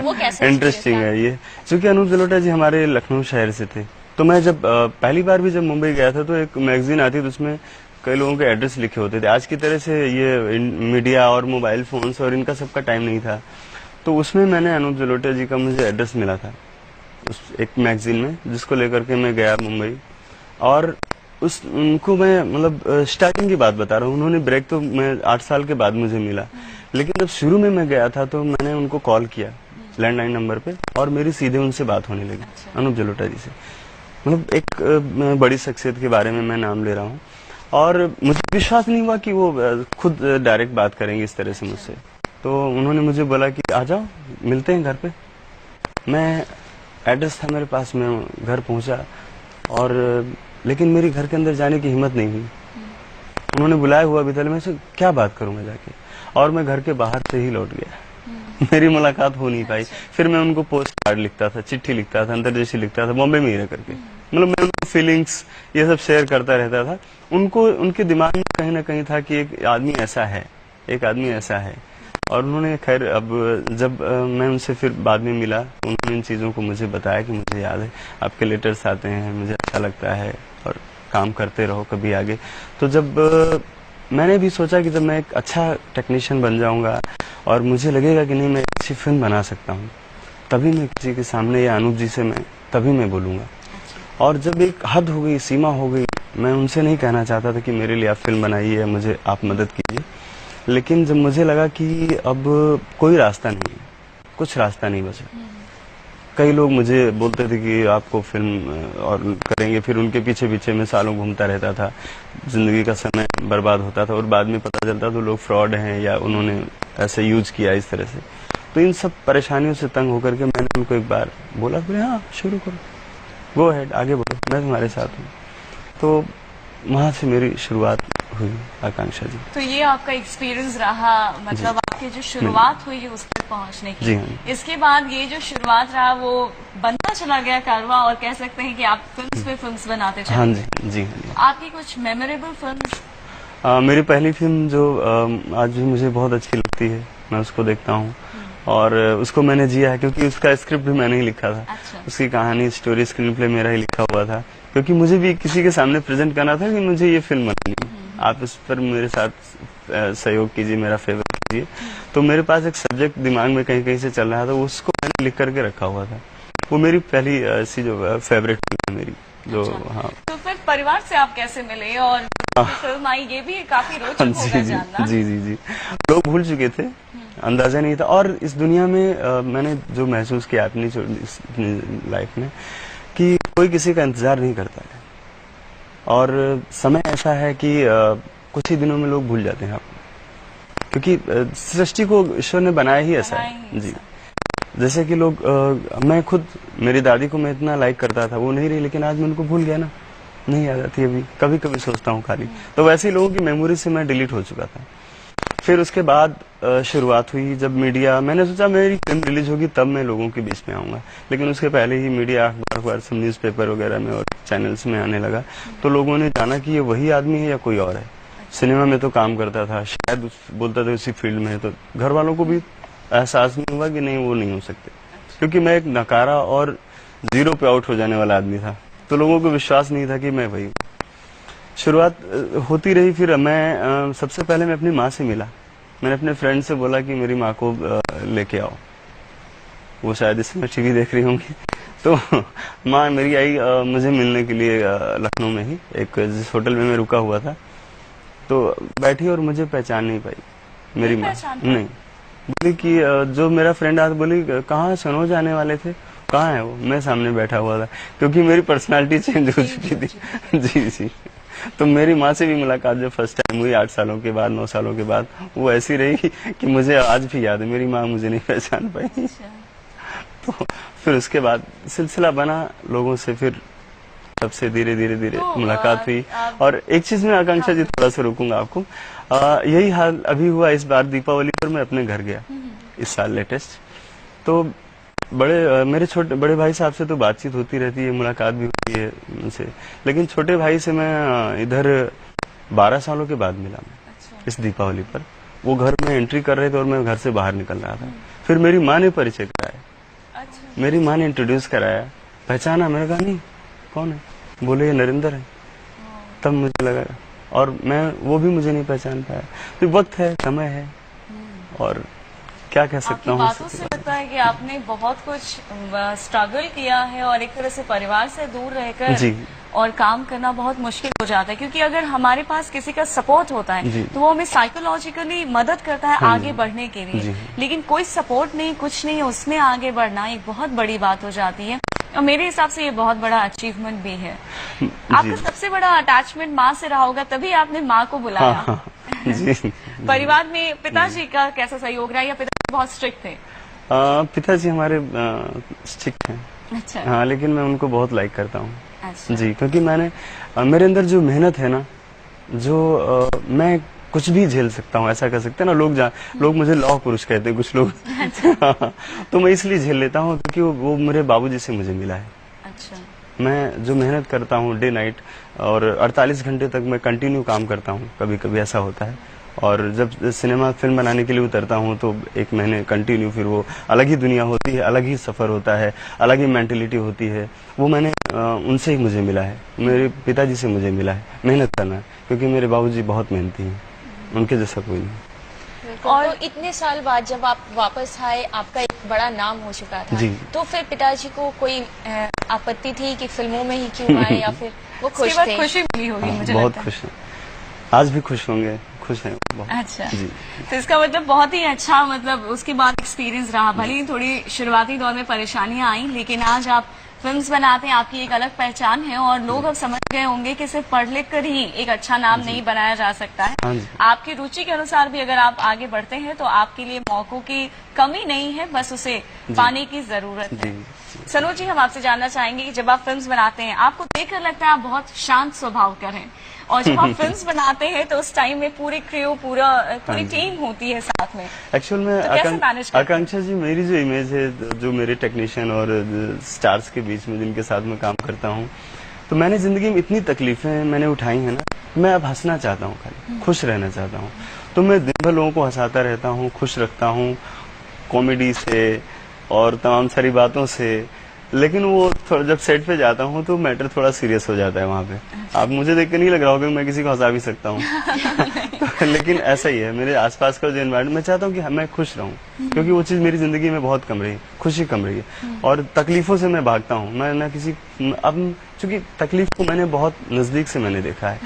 वो कैसे? इंटरेस्टिंग है ये, क्योंकि अनूप जलोटा जी हमारे लखनऊ शहर से थे। तो मैं जब पहली बार भी जब मुंबई गया था तो एक मैगजीन आती थी, उसमें कई लोगों के एड्रेस लिखे होते थे। आज की तरह से ये मीडिया और मोबाइल फोन्स और इनका सबका टाइम नहीं था, तो उसमें मैंने अनूप जलोटा जी का मुझे एड्रेस मिला था उस एक मैगजीन में, जिसको लेकर के मैं गया मुंबई। और उनको मैं मतलब स्टार्टिंग की बात बता रहा हूँ, उन्होंने ब्रेक तो मैं 8 साल के बाद मुझे मिला, लेकिन जब शुरू में मैं गया था तो मैंने उनको कॉल किया लैंडलाइन नंबर पे और मेरी सीधे उनसे बात होने लगी, अनूप जलोटा जी से। मतलब एक बड़ी शख्सियत के बारे में मैं नाम ले रहा हूँ और मुझे विश्वास नहीं हुआ कि वो खुद डायरेक्ट बात करेंगे इस तरह से मुझसे। तो उन्होंने मुझे बोला कि आ जाओ मिलते हैं घर पे। मैं एड्रेस था मेरे पास, मैं घर पहुंचा और लेकिन मेरी घर के अंदर जाने की हिम्मत नहीं हुई। उन्होंने बुलाया हुआ भी था, मैं से क्या बात करूंगा जाके, और मैं घर के बाहर से ही लौट गया। मेरी मुलाकात हो नहीं पाई। फिर मैं उनको पोस्ट कार्ड लिखता था, चिट्ठी लिखता था, अंतर्देशी लिखता था, बॉम्बे में ही रह करके। मतलब मैं उनको फीलिंग्स ये सब शेयर करता रहता था। उनको उनके दिमाग में कहीं ना कहीं था कि एक आदमी ऐसा है, एक आदमी ऐसा है। और उन्होंने खैर अब जब मैं उनसे फिर बाद में मिला, उन्होंने इन चीज़ों को मुझे बताया कि मुझे याद है आपके लेटर्स आते हैं, मुझे अच्छा लगता है और काम करते रहो कभी आगे। तो जब मैंने भी सोचा कि जब मैं एक अच्छा टेक्नीशियन बन जाऊंगा और मुझे लगेगा कि नहीं मैं अच्छी फिल्म बना सकता हूँ, तभी मैं किसी के सामने या अनूप जी से मैं तभी मैं बोलूँगा। और जब एक हद हो गई, सीमा हो गई, मैं उनसे नहीं कहना चाहता था कि मेरे लिए आप फिल्म बनाइए या मुझे आप मदद कीजिए, लेकिन जब मुझे लगा कि अब कोई रास्ता नहीं है, कुछ रास्ता नहीं बचा। कई लोग मुझे बोलते थे कि आपको फिल्म और करेंगे, फिर उनके पीछे पीछे मैं सालों घूमता रहता था, जिंदगी का समय बर्बाद होता था और बाद में पता चलता तो लोग फ्रॉड हैं या उन्होंने ऐसे यूज किया इस तरह से। तो इन सब परेशानियों से तंग होकर के मैंने उनको एक बार बोला, बोले हाँ शुरू करो, गो अहेड, आगे बढ़ो, मैं तुम्हारे साथ हूँ। तो वहाँ से मेरी शुरुआत हुई आकांक्षा जी। तो ये आपका एक्सपीरियंस रहा, मतलब आपकी जो शुरुआत हुई उस तक पहुँचने की। जी हाँ। इसके बाद ये जो शुरुआत रहा वो बनता चला गया कारवां, और कह सकते हैं कि आप फिल्म्स पे फिल्म्स बनाते चले। हाँ जी, जी हाँ। आपकी कुछ मेमोरेबल फिल्म्स? मेरी पहली फिल्म जो आज भी मुझे बहुत अच्छी लगती है, मैं उसको देखता हूँ और उसको मैंने जिया है, क्योंकि उसका स्क्रिप्ट भी मैंने ही लिखा था। अच्छा। उसकी कहानी, स्टोरी, स्क्रीन प्ले मेरा ही लिखा हुआ था, क्योंकि मुझे भी किसी के सामने प्रेजेंट करना था कि मुझे ये फिल्म बनानी है, आप इस पर मेरे साथ सहयोग कीजिए, मेरा फेवर कीजिए। तो मेरे पास एक सब्जेक्ट दिमाग में कहीं कहीं से चल रहा था, उसको मैंने लिख करके रखा हुआ था। वो मेरी पहली ऐसी जो फेवरेट फिल्म है मेरी, जो हाँ। तो फिर परिवार से आप कैसे मिले और फिल्म आई, ये भी काफी रोचक होगा जानना। जी जी जी, लोग भूल चुके थे, अंदाजा नहीं था। और इस दुनिया में मैंने जो महसूस किया अपनी लाइफ में कि कोई किसी का इंतजार नहीं करता है, और समय ऐसा है कि कुछ ही दिनों में लोग भूल जाते हैं आपको, क्योंकि सृष्टि को ईश्वर ने बनाया ही ऐसा है जी। जैसे कि लोग मैं खुद, मेरी दादी को मैं इतना लाइक करता था, वो नहीं रही, लेकिन आज मैं उनको भूल गया ना, नहीं याद आती अभी, कभी कभी सोचता हूँ खाली। तो वैसे ही लोगों की मेमोरी से मैं डिलीट हो चुका था। फिर उसके बाद शुरुआत हुई जब मीडिया, मैंने सोचा मेरी फिल्म रिलीज होगी तब मैं लोगों के बीच में आऊंगा, लेकिन उसके पहले ही मीडिया, अखबार, सब न्यूज़पेपर वगैरह में और चैनल्स में आने लगा। तो लोगों ने जाना कि ये वही आदमी है या कोई और है। सिनेमा में तो काम करता था, शायद बोलता था उसी फील्ड में है, तो घर वालों को भी एहसास नहीं हुआ कि नहीं वो नहीं हो सकते, क्योंकि मैं एक नकारा और जीरो पे आउट हो जाने वाला आदमी था। तो लोगों को विश्वास नहीं था कि मैं वही हूँ। शुरुआत होती रही। फिर मैं सबसे पहले मैं अपनी माँ से मिला। मैंने अपने फ्रेंड से बोला कि मेरी माँ को लेके आओ, वो शायद इस समय टीवी देख रही होंगी। तो माँ मेरी आई मुझे मिलने के लिए लखनऊ में ही एक जिस होटल में मैं रुका हुआ था, तो बैठी और मुझे पहचान नहीं पाई मेरी माँ। नहीं, बोली कि जो मेरा फ्रेंड आज, बोली कहाँ सनोज आने वाले थे, कहाँ है वो? मैं सामने बैठा हुआ था, क्योंकि मेरी पर्सनालिटी चेंज हो चुकी थी। जी जी। तो मेरी माँ से भी मुलाकात जब फर्स्ट टाइम हुई 8 सालों के बाद, 9 सालों के बाद, वो ऐसी रही कि मुझे आज भी याद है, मेरी माँ मुझे नहीं पहचान पाई। तो फिर उसके बाद सिलसिला बना लोगों से, फिर तब से धीरे धीरे मुलाकात हुई। और एक चीज में आकांक्षा जी थोड़ा सा रोकूंगा आपको, यही हाल अभी हुआ इस बार दीपावली पर। मैं अपने घर गया इस साल लेटेस्ट, तो मेरे बड़े भाई साहब से तो बातचीत होती रहती है, मुलाकात भी होती है उनसे, लेकिन छोटे भाई से मैं इधर 12 सालों के बाद मिला मैं इस दीपावली पर। वो घर में एंट्री कर रहे थे और मैं घर से बाहर निकल रहा था। फिर मेरी माँ ने परिचय कराया, मेरी माँ ने इंट्रोड्यूस कराया, पहचाना, मैंने कहा नहीं कौन है, बोले ये नरेंद्र है। तब मुझे लगा, और वो भी मुझे नहीं पहचान पाया। तो वक्त है, समय है, और क्या कह सकता हूँ। बातों से लगता है कि आपने बहुत कुछ स्ट्रगल किया है, और एक तरह से परिवार से दूर रहकर जी और काम करना बहुत मुश्किल हो जाता है, क्योंकि अगर हमारे पास किसी का सपोर्ट होता है तो वो हमें साइकोलॉजिकली मदद करता है आगे बढ़ने के लिए, लेकिन कोई सपोर्ट नहीं, कुछ नहीं, उसमें आगे बढ़ना एक बहुत बड़ी बात हो जाती है। और मेरे हिसाब से ये बहुत बड़ा अचीवमेंट भी है। आपका सबसे बड़ा अटैचमेंट माँ से रहा होगा, तभी आपने माँ को बुलाया। हाँ, जी। परिवार में पिताजी का कैसा सहयोग रहा, या पिताजी बहुत स्ट्रिक्ट थे? पिताजी हमारे स्ट्रिक्ट हैं। अच्छा। हाँ, लेकिन मैं उनको बहुत लाइक करता हूँ। अच्छा। जी, क्योंकि मेरे अंदर जो मेहनत है ना, जो मैं कुछ भी झेल सकता हूँ, ऐसा कर सकते हैं ना। लोग मुझे लौह पुरुष कहते हैं कुछ लोग। तो मैं इसलिए झेल लेता हूँ क्योंकि वो मेरे बाबूजी से मुझे मिला है। अच्छा। मैं जो मेहनत करता हूँ डे नाइट, और 48 घंटे तक मैं कंटिन्यू काम करता हूँ, कभी कभी ऐसा होता है। और जब सिनेमा फिल्म बनाने के लिए उतरता हूँ तो 1 महीने कंटिन्यू, फिर वो अलग ही दुनिया होती है, अलग ही सफर होता है, अलग ही मेंटेलिटी होती है। वो मैंने उनसे ही मुझे मिला है, मेरे पिताजी से मुझे मिला है मेहनत करना, क्योंकि मेरे बाबूजी बहुत मेहनती हैं, उनके जैसा कोई नहीं। और तो इतने साल बाद जब आप वापस आए, आपका एक बड़ा नाम हो चुका था, तो फिर पिताजी को कोई आपत्ति थी कि फिल्मों में ही क्यों आए, या फिर वो खुश थे? खुशी मिली होगी मुझे बहुत लगता है। खुश हैं, आज भी खुश होंगे, खुश हैं बहुत। अच्छा जी। तो इसका मतलब बहुत ही अच्छा, मतलब उसके बाद एक्सपीरियंस रहा। भले ही थोड़ी शुरुआती दौर में परेशानियां आई, लेकिन आज आप फिल्म्स बनाते हैं, आपकी एक अलग पहचान है, और लोग अब समझ गए होंगे कि सिर्फ पढ़ लिख कर ही एक अच्छा नाम नहीं बनाया जा सकता है। हाँ जी। आपकी रुचि के अनुसार भी अगर आप आगे बढ़ते हैं तो आपके लिए मौकों की कमी नहीं है, बस उसे पाने की जरूरत है। सनोज जी, हम आपसे जानना चाहेंगे कि जब आप फिल्म्स बनाते हैं, आपको देखकर लगता है आप बहुत शांत स्वभाव कर हैं, और जब आप फिल्म्स बनाते हैं तो उस टाइम में पूरी क्रू, पूरी टीम होती है साथ में। एक्चुअल में तो आकांक्षा जी, मेरी जो इमेज है, जो मेरे टेक्नीशियन और स्टार्स के बीच में जिनके साथ मैं काम करता हूँ, तो मैंने जिंदगी में इतनी तकलीफें मैंने उठाई है ना, मैं अब हंसना चाहता हूँ, खाली खुश रहना चाहता हूँ। तो मैं दिन भर लोगों को हंसाता रहता हूँ, खुश रखता हूँ, कॉमेडी से और तमाम सारी बातों से। लेकिन वो जब सेट पे जाता हूँ तो मैटर थोड़ा सीरियस हो जाता है वहाँ पे। आप मुझे देख के नहीं लग रहा होगा कि मैं किसी को हंसा भी सकता हूँ। तो, लेकिन ऐसा ही है, मेरे आसपास का जो एनवायरमेंट, मैं चाहता हूँ कि मैं खुश रहूँ, क्योंकि वो चीज मेरी जिंदगी में बहुत कम रही, खुशी कम रही है, और तकलीफों से मैं भागता हूँ। मैं ना किसी, अब चूंकि तकलीफ को मैंने बहुत नजदीक से मैंने देखा है।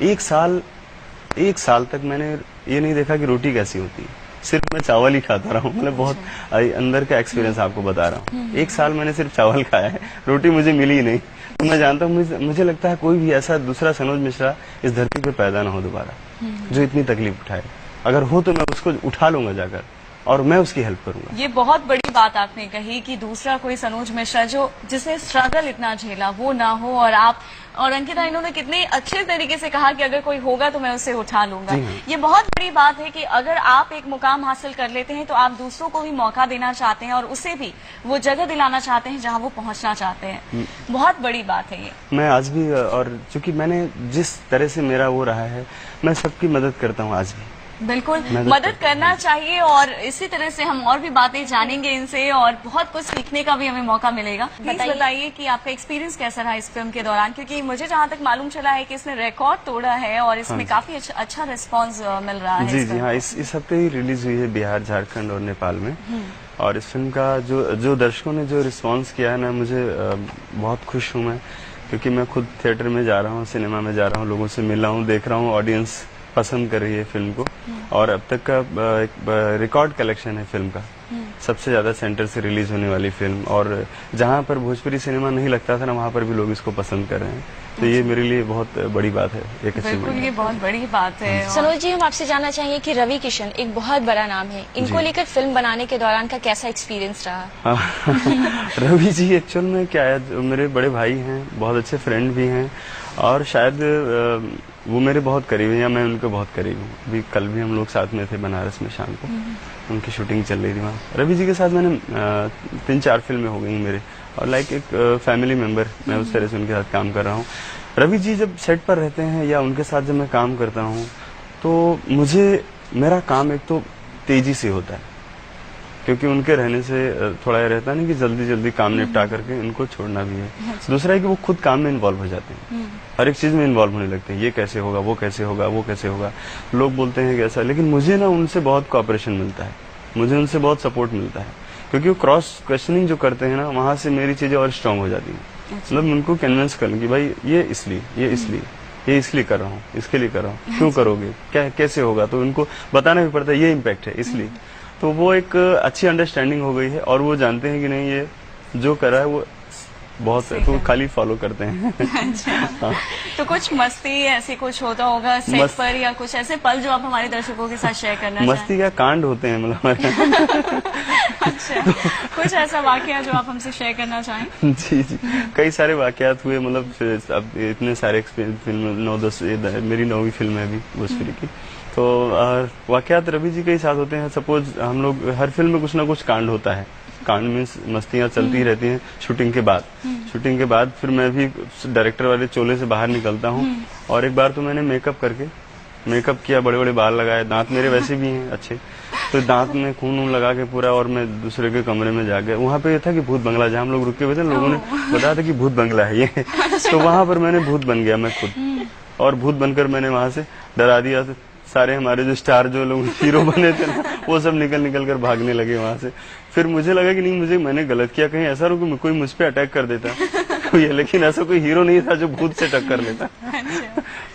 1 साल तक मैंने ये नहीं देखा कि रोटी कैसी होती है, सिर्फ मैं चावल ही खाता रहा हूँ। मतलब बहुत अंदर का एक्सपीरियंस आपको बता रहा हूँ। 1 साल मैंने सिर्फ चावल खाया है, रोटी मुझे मिली ही नहीं। तो मैं जानता हूँ, मुझे लगता है कोई भी ऐसा दूसरा सनोज मिश्रा इस धरती पे पैदा ना हो दोबारा, जो इतनी तकलीफ उठाए। अगर हो तो मैं उसको उठा लूंगा जाकर, और मैं उसकी हेल्प करूंगा। ये बहुत बड़ी बात आपने कही कि दूसरा कोई सनोज मिश्रा जिसने स्ट्रगल इतना झेला वो ना हो, और आप और अंकिता, इन्होंने कितने अच्छे तरीके से कहा कि अगर कोई होगा तो मैं उसे उठा लूंगा। ये बहुत बड़ी बात है कि अगर आप एक मुकाम हासिल कर लेते हैं तो आप दूसरों को भी मौका देना चाहते हैं, और उसे भी वो जगह दिलाना चाहते हैं जहां वो पहुंचना चाहते हैं। बहुत बड़ी बात है ये। मैं आज भी, और चूंकि मैंने जिस तरह से मेरा वो रहा है, मैं सबकी मदद करता हूँ आज भी। बिल्कुल मदद करना चाहिए और इसी तरह से हम और भी बातें जानेंगे इनसे और बहुत कुछ सीखने का भी हमें मौका मिलेगा। प्लीज बताइए कि आपका एक्सपीरियंस कैसा रहा इस फिल्म के दौरान, क्योंकि मुझे जहाँ तक मालूम चला है कि इसने रिकॉर्ड तोड़ा है और इसमें काफी अच्छा रिस्पांस मिल रहा है। जी जी हाँ, इस हफ्ते ही रिलीज हुई है बिहार, झारखंड और नेपाल में। और इस फिल्म का जो दर्शकों ने जो रिस्पांस किया है ना, मुझे बहुत खुश हूँ मैं, क्योंकि मैं खुद थिएटर में जा रहा हूँ, सिनेमा में जा रहा हूँ, लोगों से मिला हूँ, देख रहा हूँ, ऑडियंस पसंद कर रही है फिल्म को। और अब तक का एक रिकॉर्ड कलेक्शन है फिल्म का, सबसे ज्यादा सेंटर से रिलीज होने वाली फिल्म। और जहाँ पर भोजपुरी सिनेमा नहीं लगता था ना, वहाँ पर भी लोग इसको पसंद कर रहे हैं। तो ये मेरे लिए बहुत बड़ी बात है, एक बिल्कुल ये बहुत बड़ी बात है। सनोज जी, हम आपसे जानना चाहिए कि रवि किशन एक बहुत बड़ा नाम है, इनको लेकर फिल्म बनाने के दौरान का कैसा एक्सपीरियंस रहा? रवि जी एक्चुअल में क्या है, मेरे बड़े भाई हैं, बहुत अच्छे फ्रेंड भी हैं, और शायद वो मेरे बहुत करीब हैं या मैं उनके बहुत करीब हूँ। अभी कल भी हम लोग साथ में थे बनारस में, शाम को उनकी शूटिंग चल रही थी वहाँ। रवि जी के साथ मैंने 3-4 फिल्में हो गई मेरे, और लाइक एक फैमिली मेंबर, मैं उस तरह से उनके साथ काम कर रहा हूँ। रवि जी जब सेट पर रहते हैं या उनके साथ जब मैं काम करता हूँ, तो मुझे मेरा काम एक तो तेजी से होता है, क्योंकि उनके रहने से थोड़ा ये रहता है ना कि जल्दी जल्दी काम निपटा करके उनको छोड़ना भी है। दूसरा है कि वो खुद काम में इन्वॉल्व हो जाते हैं, हर एक चीज में इन्वॉल्व होने लगते हैं। ये कैसे होगा, वो कैसे होगा, वो कैसे होगा, लोग बोलते हैं कि ऐसा, लेकिन मुझे ना उनसे बहुत कोऑपरेशन मिलता है, मुझे उनसे बहुत सपोर्ट मिलता है, क्योंकि वो क्रॉस क्वेश्चनिंग जो करते हैं ना, वहां से मेरी चीजें और स्ट्रांग हो जाती हैं। मतलब उनको कन्विंस कर लूं कि भाई ये इसलिए कर रहा हूँ, इसके लिए कर रहा हूँ, क्यों करोगे, क्या कैसे होगा, तो उनको बताना भी पड़ता है, ये इम्पैक्ट है इसलिए। तो वो एक अच्छी अंडरस्टैंडिंग हो गई है, और वो जानते हैं कि नहीं ये जो कर रहा है वो बहुत है, तो खाली फॉलो करते हैं। अच्छा। हाँ। तो कुछ मस्ती ऐसे कुछ होता होगा सेट पर, या कुछ ऐसे पल जो आप हमारे दर्शकों के साथ शेयर करना चाहें? मस्ती का कांड होते हैं मतलब। अच्छा, कुछ ऐसा वाकया जो आप हमसे शेयर करना चाहें? जी जी, कई सारे वाकयात हुए, मतलब अब इतने सारे फिल्म 9-10, मेरी 9वीं फिल्म है अभी भोजपुरी की। तो वाकयात रवि जी के ही साथ होते हैं। सपोज हम लोग हर फिल्म में कुछ ना कुछ कांड होता है, कांड में मस्तियां चलती रहती हैं शूटिंग के बाद। शूटिंग के बाद फिर मैं भी डायरेक्टर वाले चोले से बाहर निकलता हूँ, और एक बार तो मैंने मेकअप किया, बड़े बड़े बाल लगाए, दांत मेरे वैसे भी हैं अच्छे, तो दांत में खून लगा के पूरा, और मैं दूसरे के कमरे में जा गया। वहाँ पे ये था कि भूत बंगला, जहाँ हम लोग रुके हुए थे, लोगों ने बताया था कि भूत बंगला है ये। तो वहाँ पर मैंने भूत बन गया मैं खुद, और भूत बनकर मैंने वहाँ से डरा दिया। सारे हमारे जो स्टार, जो लोग हीरो बने थे ना, वो सब निकल कर भागने लगे वहां से। फिर मुझे लगा कि नहीं, मैंने गलत किया, कहीं ऐसा हो कि कोई मुझ पे अटैक कर देता कोई, लेकिन ऐसा कोई हीरो नहीं था जो भूत से टक्कर लेता।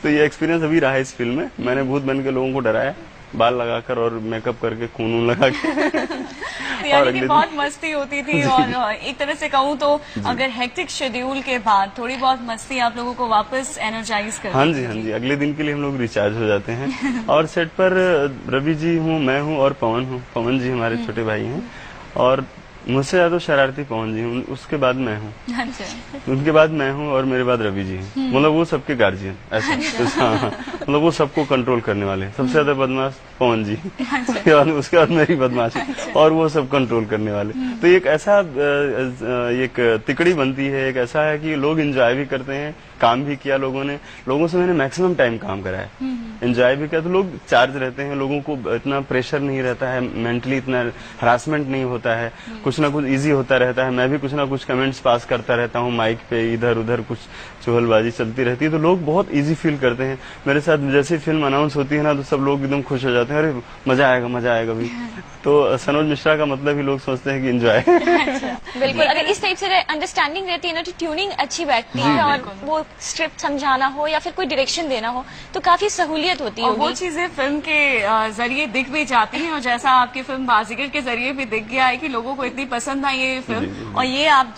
तो ये एक्सपीरियंस अभी रहा है इस फिल्म में। मैंने भूत बन के लोगों को डराया, बाल लगाकर और मेकअप करके, खून लगा के। यानी कि बहुत मस्ती होती थी, और एक तरह से कहूँ तो अगर हेक्टिक शेड्यूल के बाद थोड़ी बहुत मस्ती आप लोगों को वापस एनर्जाइज कर। हाँ जी, अगले दिन के लिए हम लोग रिचार्ज हो जाते हैं। और सेट पर रवि जी हूँ, मैं हूँ और पवन हूँ। पवन जी हमारे छोटे भाई हैं, और मुझसे ज्यादा शरारती पवन जी हूँ, उसके बाद मैं हूँ। अच्छा। उनके बाद मैं हूँ, और मेरे बाद रवि जी हैं। मतलब वो सबके गार्जियन ऐसा। हाँ, मतलब वो सबको कंट्रोल करने वाले। सबसे ज्यादा बदमाश पवन जी, उसके बाद मेरी बदमाशी, और वो सब कंट्रोल करने वाले। तो एक ऐसा एक तिकड़ी बनती है, एक ऐसा है कि लोग एंजॉय भी करते हैं, काम भी किया लोगों से मैंने मैक्सिमम टाइम काम कराया, एंजॉय भी किया। तो लोग चार्ज रहते हैं, लोगों को इतना प्रेशर नहीं रहता है, मेंटली इतना हरासमेंट नहीं होता है, कुछ ना कुछ इजी होता रहता है। मैं भी कुछ ना कुछ कमेंट्स पास करता रहता हूँ माइक पे, इधर उधर कुछ चुहलबाजी चलती रहती है, तो लोग बहुत इजी फील करते हैं मेरे साथ। जैसे फिल्म अनाउंस होती है ना, तो सब लोग एकदम खुश हो जाते हैं, अरे मजा आएगा भी। तो सनोज मिश्रा का मतलब ही लोग सोचते हैं कि एंजॉय। बिल्कुल, अगर इस टाइप से अंडरस्टैंडिंग रहती है ना, तो ट्यूनिंग अच्छी बैठती है, और वो स्क्रिप्ट समझाना हो या फिर कोई डायरेक्शन देना हो तो काफी सहूलियत होती है। वो चीजें फिल्म के जरिए दिख भी जाती हैं, और जैसा आपकी फिल्म बाजीगर के जरिए भी दिख गया है कि लोगों को इतनी पसंद आई ये फिल्म, और ये आप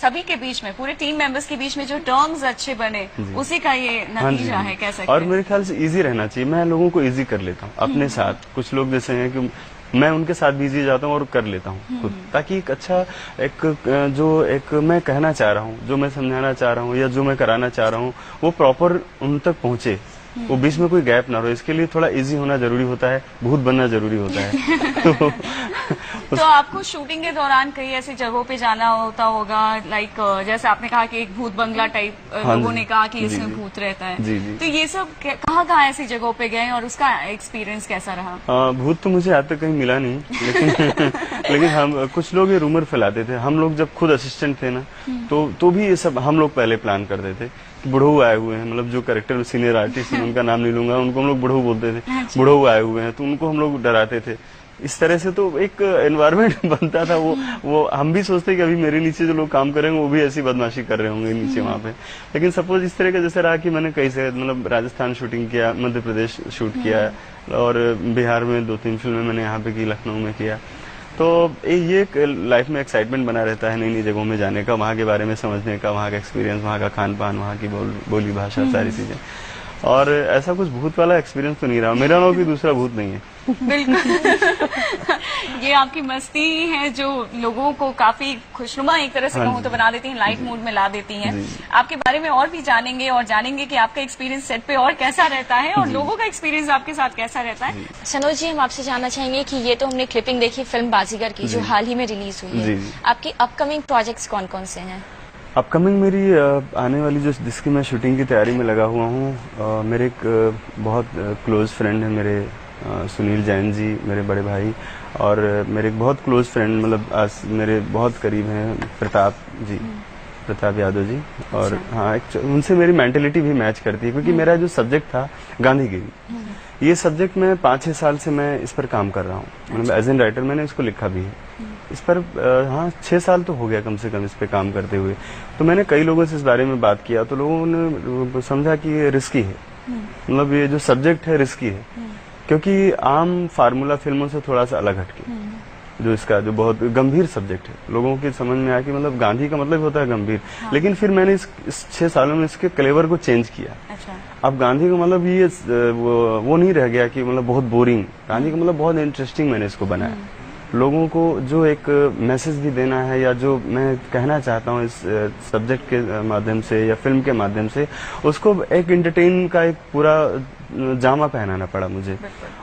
सभी के बीच में, पूरे टीम मेंबर्स के बीच में जो टर्म्स अच्छे बने, उसी का ये नतीजा है, कह सकते हैं। और मेरे ख्याल से इजी रहना चाहिए। मैं लोगों को इजी कर लेता हूँ अपने साथ। कुछ लोग जैसे हैं कि मैं उनके साथ भी इजी जाता हूँ और कर लेता हूँ खुद, ताकि एक अच्छा एक मैं कहना चाह रहा हूँ, जो मैं समझाना चाह रहा हूँ, या जो मैं कराना चाह रहा हूँ, वो प्रॉपर उन तक पहुँचे, वो बीच में कोई गैप ना रहो। इसके लिए थोड़ा इजी होना जरूरी होता है, भूत बनना जरूरी होता है। तो आपको शूटिंग के दौरान कई ऐसी जगहों पे जाना होता होगा, लाइक जैसे आपने कहा कि एक भूत बंगला टाइप लोगों ने कहा कि इसमें भूत रहता है, तो ये सब कहाँ ऐसी जगहों पे गए और उसका एक्सपीरियंस कैसा रहा? भूत तो मुझे आज तक कहीं मिला नहीं, लेकिन हम कुछ लोग ये रूमर फैलाते थे। हम लोग जब खुद असिस्टेंट थे ना, तो भी ये सब हम लोग पहले प्लान करते थे कि बुढ़ऊ आए हुए हैं, मतलब जो कैरेक्टर सीनियर आर्टिस्ट हैं उनका नाम नहीं लूंगा, उनको हम लोग बुढ़ऊ बोलते थे, बुढ़ऊ आए हुए हैं, तो उनको हम लोग डराते थे। इस तरह से तो एक एनवायरनमेंट बनता था। वो हम भी सोचते कि अभी मेरे नीचे जो लोग काम करेंगे वो भी ऐसी बदमाशी कर रहे होंगे नीचे वहाँ पे। लेकिन सपोज इस तरह का जैसे रहा कि मैंने कई से मतलब राजस्थान शूटिंग किया, मध्य प्रदेश शूट किया, और बिहार में 2-3 फिल्में मैंने यहाँ पे की, लखनऊ में किया। तो ये एक लाइफ में एक्साइटमेंट बना रहता है नई नई जगहों में जाने का, वहाँ के बारे में समझने का, वहाँ का एक्सपीरियंस, वहाँ का खान पान, वहाँ की बोली भाषा, सारी चीजें। और ऐसा कुछ भूत वाला एक्सपीरियंस तो नहीं रहा मेरा, ना कोई दूसरा भूत नहीं है। बिल्कुल। ये आपकी मस्ती है जो लोगों को काफी खुशनुमा एक तरह से कहूँ तो बना देती है, लाइट मूड में ला देती है। आपके बारे में और भी जानेंगे कि आपका एक्सपीरियंस सेट पे और कैसा रहता है और लोगों का एक्सपीरियंस आपके साथ कैसा रहता है। सनोज जी, हम आपसे जानना चाहेंगे कि ये तो हमने क्लिपिंग देखी फिल्म बाजीगर की जो हाल ही में रिलीज हुई है, आपकी अपकमिंग प्रोजेक्ट्स कौन कौन से हैं? अपकमिंग मेरी आने वाली जिसकी मैं शूटिंग की तैयारी में लगा हुआ हूँ, मेरे एक बहुत क्लोज फ्रेंड है मेरे, सुनील जैन जी, मेरे बड़े भाई, और मेरे एक बहुत क्लोज फ्रेंड, मतलब आज मेरे बहुत करीब हैं, प्रताप यादव जी। और हाँ, उनसे मेरी मेंटेलिटी भी मैच करती है, क्योंकि मेरा जो सब्जेक्ट था गांधीगिरी, ये सब्जेक्ट मैं 5-6 साल से मैं इस पर काम कर रहा हूँ, मतलब एज एन राइटर मैंने इसको लिखा भी है इस पर। हाँ, 6 साल तो हो गया कम से कम इस पे काम करते हुए। तो मैंने कई लोगों से इस बारे में बात किया, तो लोगों ने समझा कि ये रिस्की है, मतलब ये जो सब्जेक्ट है रिस्की है, क्योंकि आम फार्मूला फिल्मों से थोड़ा सा अलग हटके, जो इसका जो बहुत गंभीर सब्जेक्ट है, लोगों की समझ में आया कि मतलब गांधी का मतलब होता है गंभीर। लेकिन फिर मैंने इस 6 सालों में इसके क्लेवर को चेंज किया। अब गांधी का मतलब ये वो नहीं रह गया कि मतलब बहुत बोरिंग, गांधी का मतलब बहुत इंटरेस्टिंग मैंने इसको बनाया। लोगों को जो एक मैसेज भी देना है, या जो मैं कहना चाहता हूँ इस सब्जेक्ट के माध्यम से या फिल्म के माध्यम से, उसको एक एंटरटेन का एक पूरा जामा पहनाना पड़ा मुझे।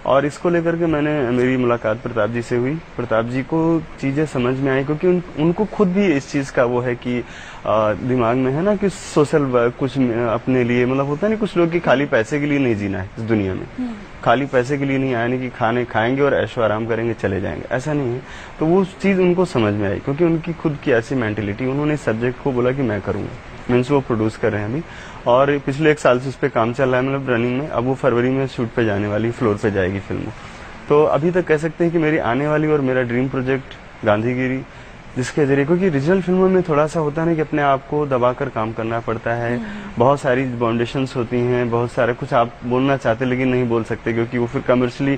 और इसको लेकर के मेरी मुलाकात प्रताप जी से हुई। प्रताप जी को चीजें समझ में आई, क्योंकि उनको खुद भी इस चीज का वो है कि दिमाग में है ना कि सोशल कुछ अपने लिए, मतलब होता है नहीं कुछ लोग कि खाली पैसे के लिए नहीं जीना है इस दुनिया में, खाली पैसे के लिए नहीं आया, नहीं कि खाएंगे और ऐशो आराम करेंगे चले जाएंगे, ऐसा नहीं है। तो वो चीज उनको समझ में आई, क्योंकि उनकी खुद की ऐसी मेंटेलिटी, उन्होंने इस सब्जेक्ट को बोला कि मैं करूंगा, मीन्स वो प्रोड्यूस कर रहे हैं अभी, और पिछले 1 साल से उस पर काम चल रहा है, मतलब रनिंग में। अब वो फरवरी में शूट पे जाने वाली, फ्लोर पे जाएगी फिल्म। तो अभी तक कह सकते हैं कि मेरी आने वाली और मेरा ड्रीम प्रोजेक्ट गांधीगिरी, जिसके जरिए, क्योंकि रीजनल फिल्मों में थोड़ा सा होता है ना कि अपने आप को दबाकर काम करना पड़ता है, बहुत सारी बाउंडेशंस होती हैं, बहुत सारा कुछ आप बोलना चाहते लेकिन नहीं बोल सकते, क्योंकि वो फिर कमर्शियली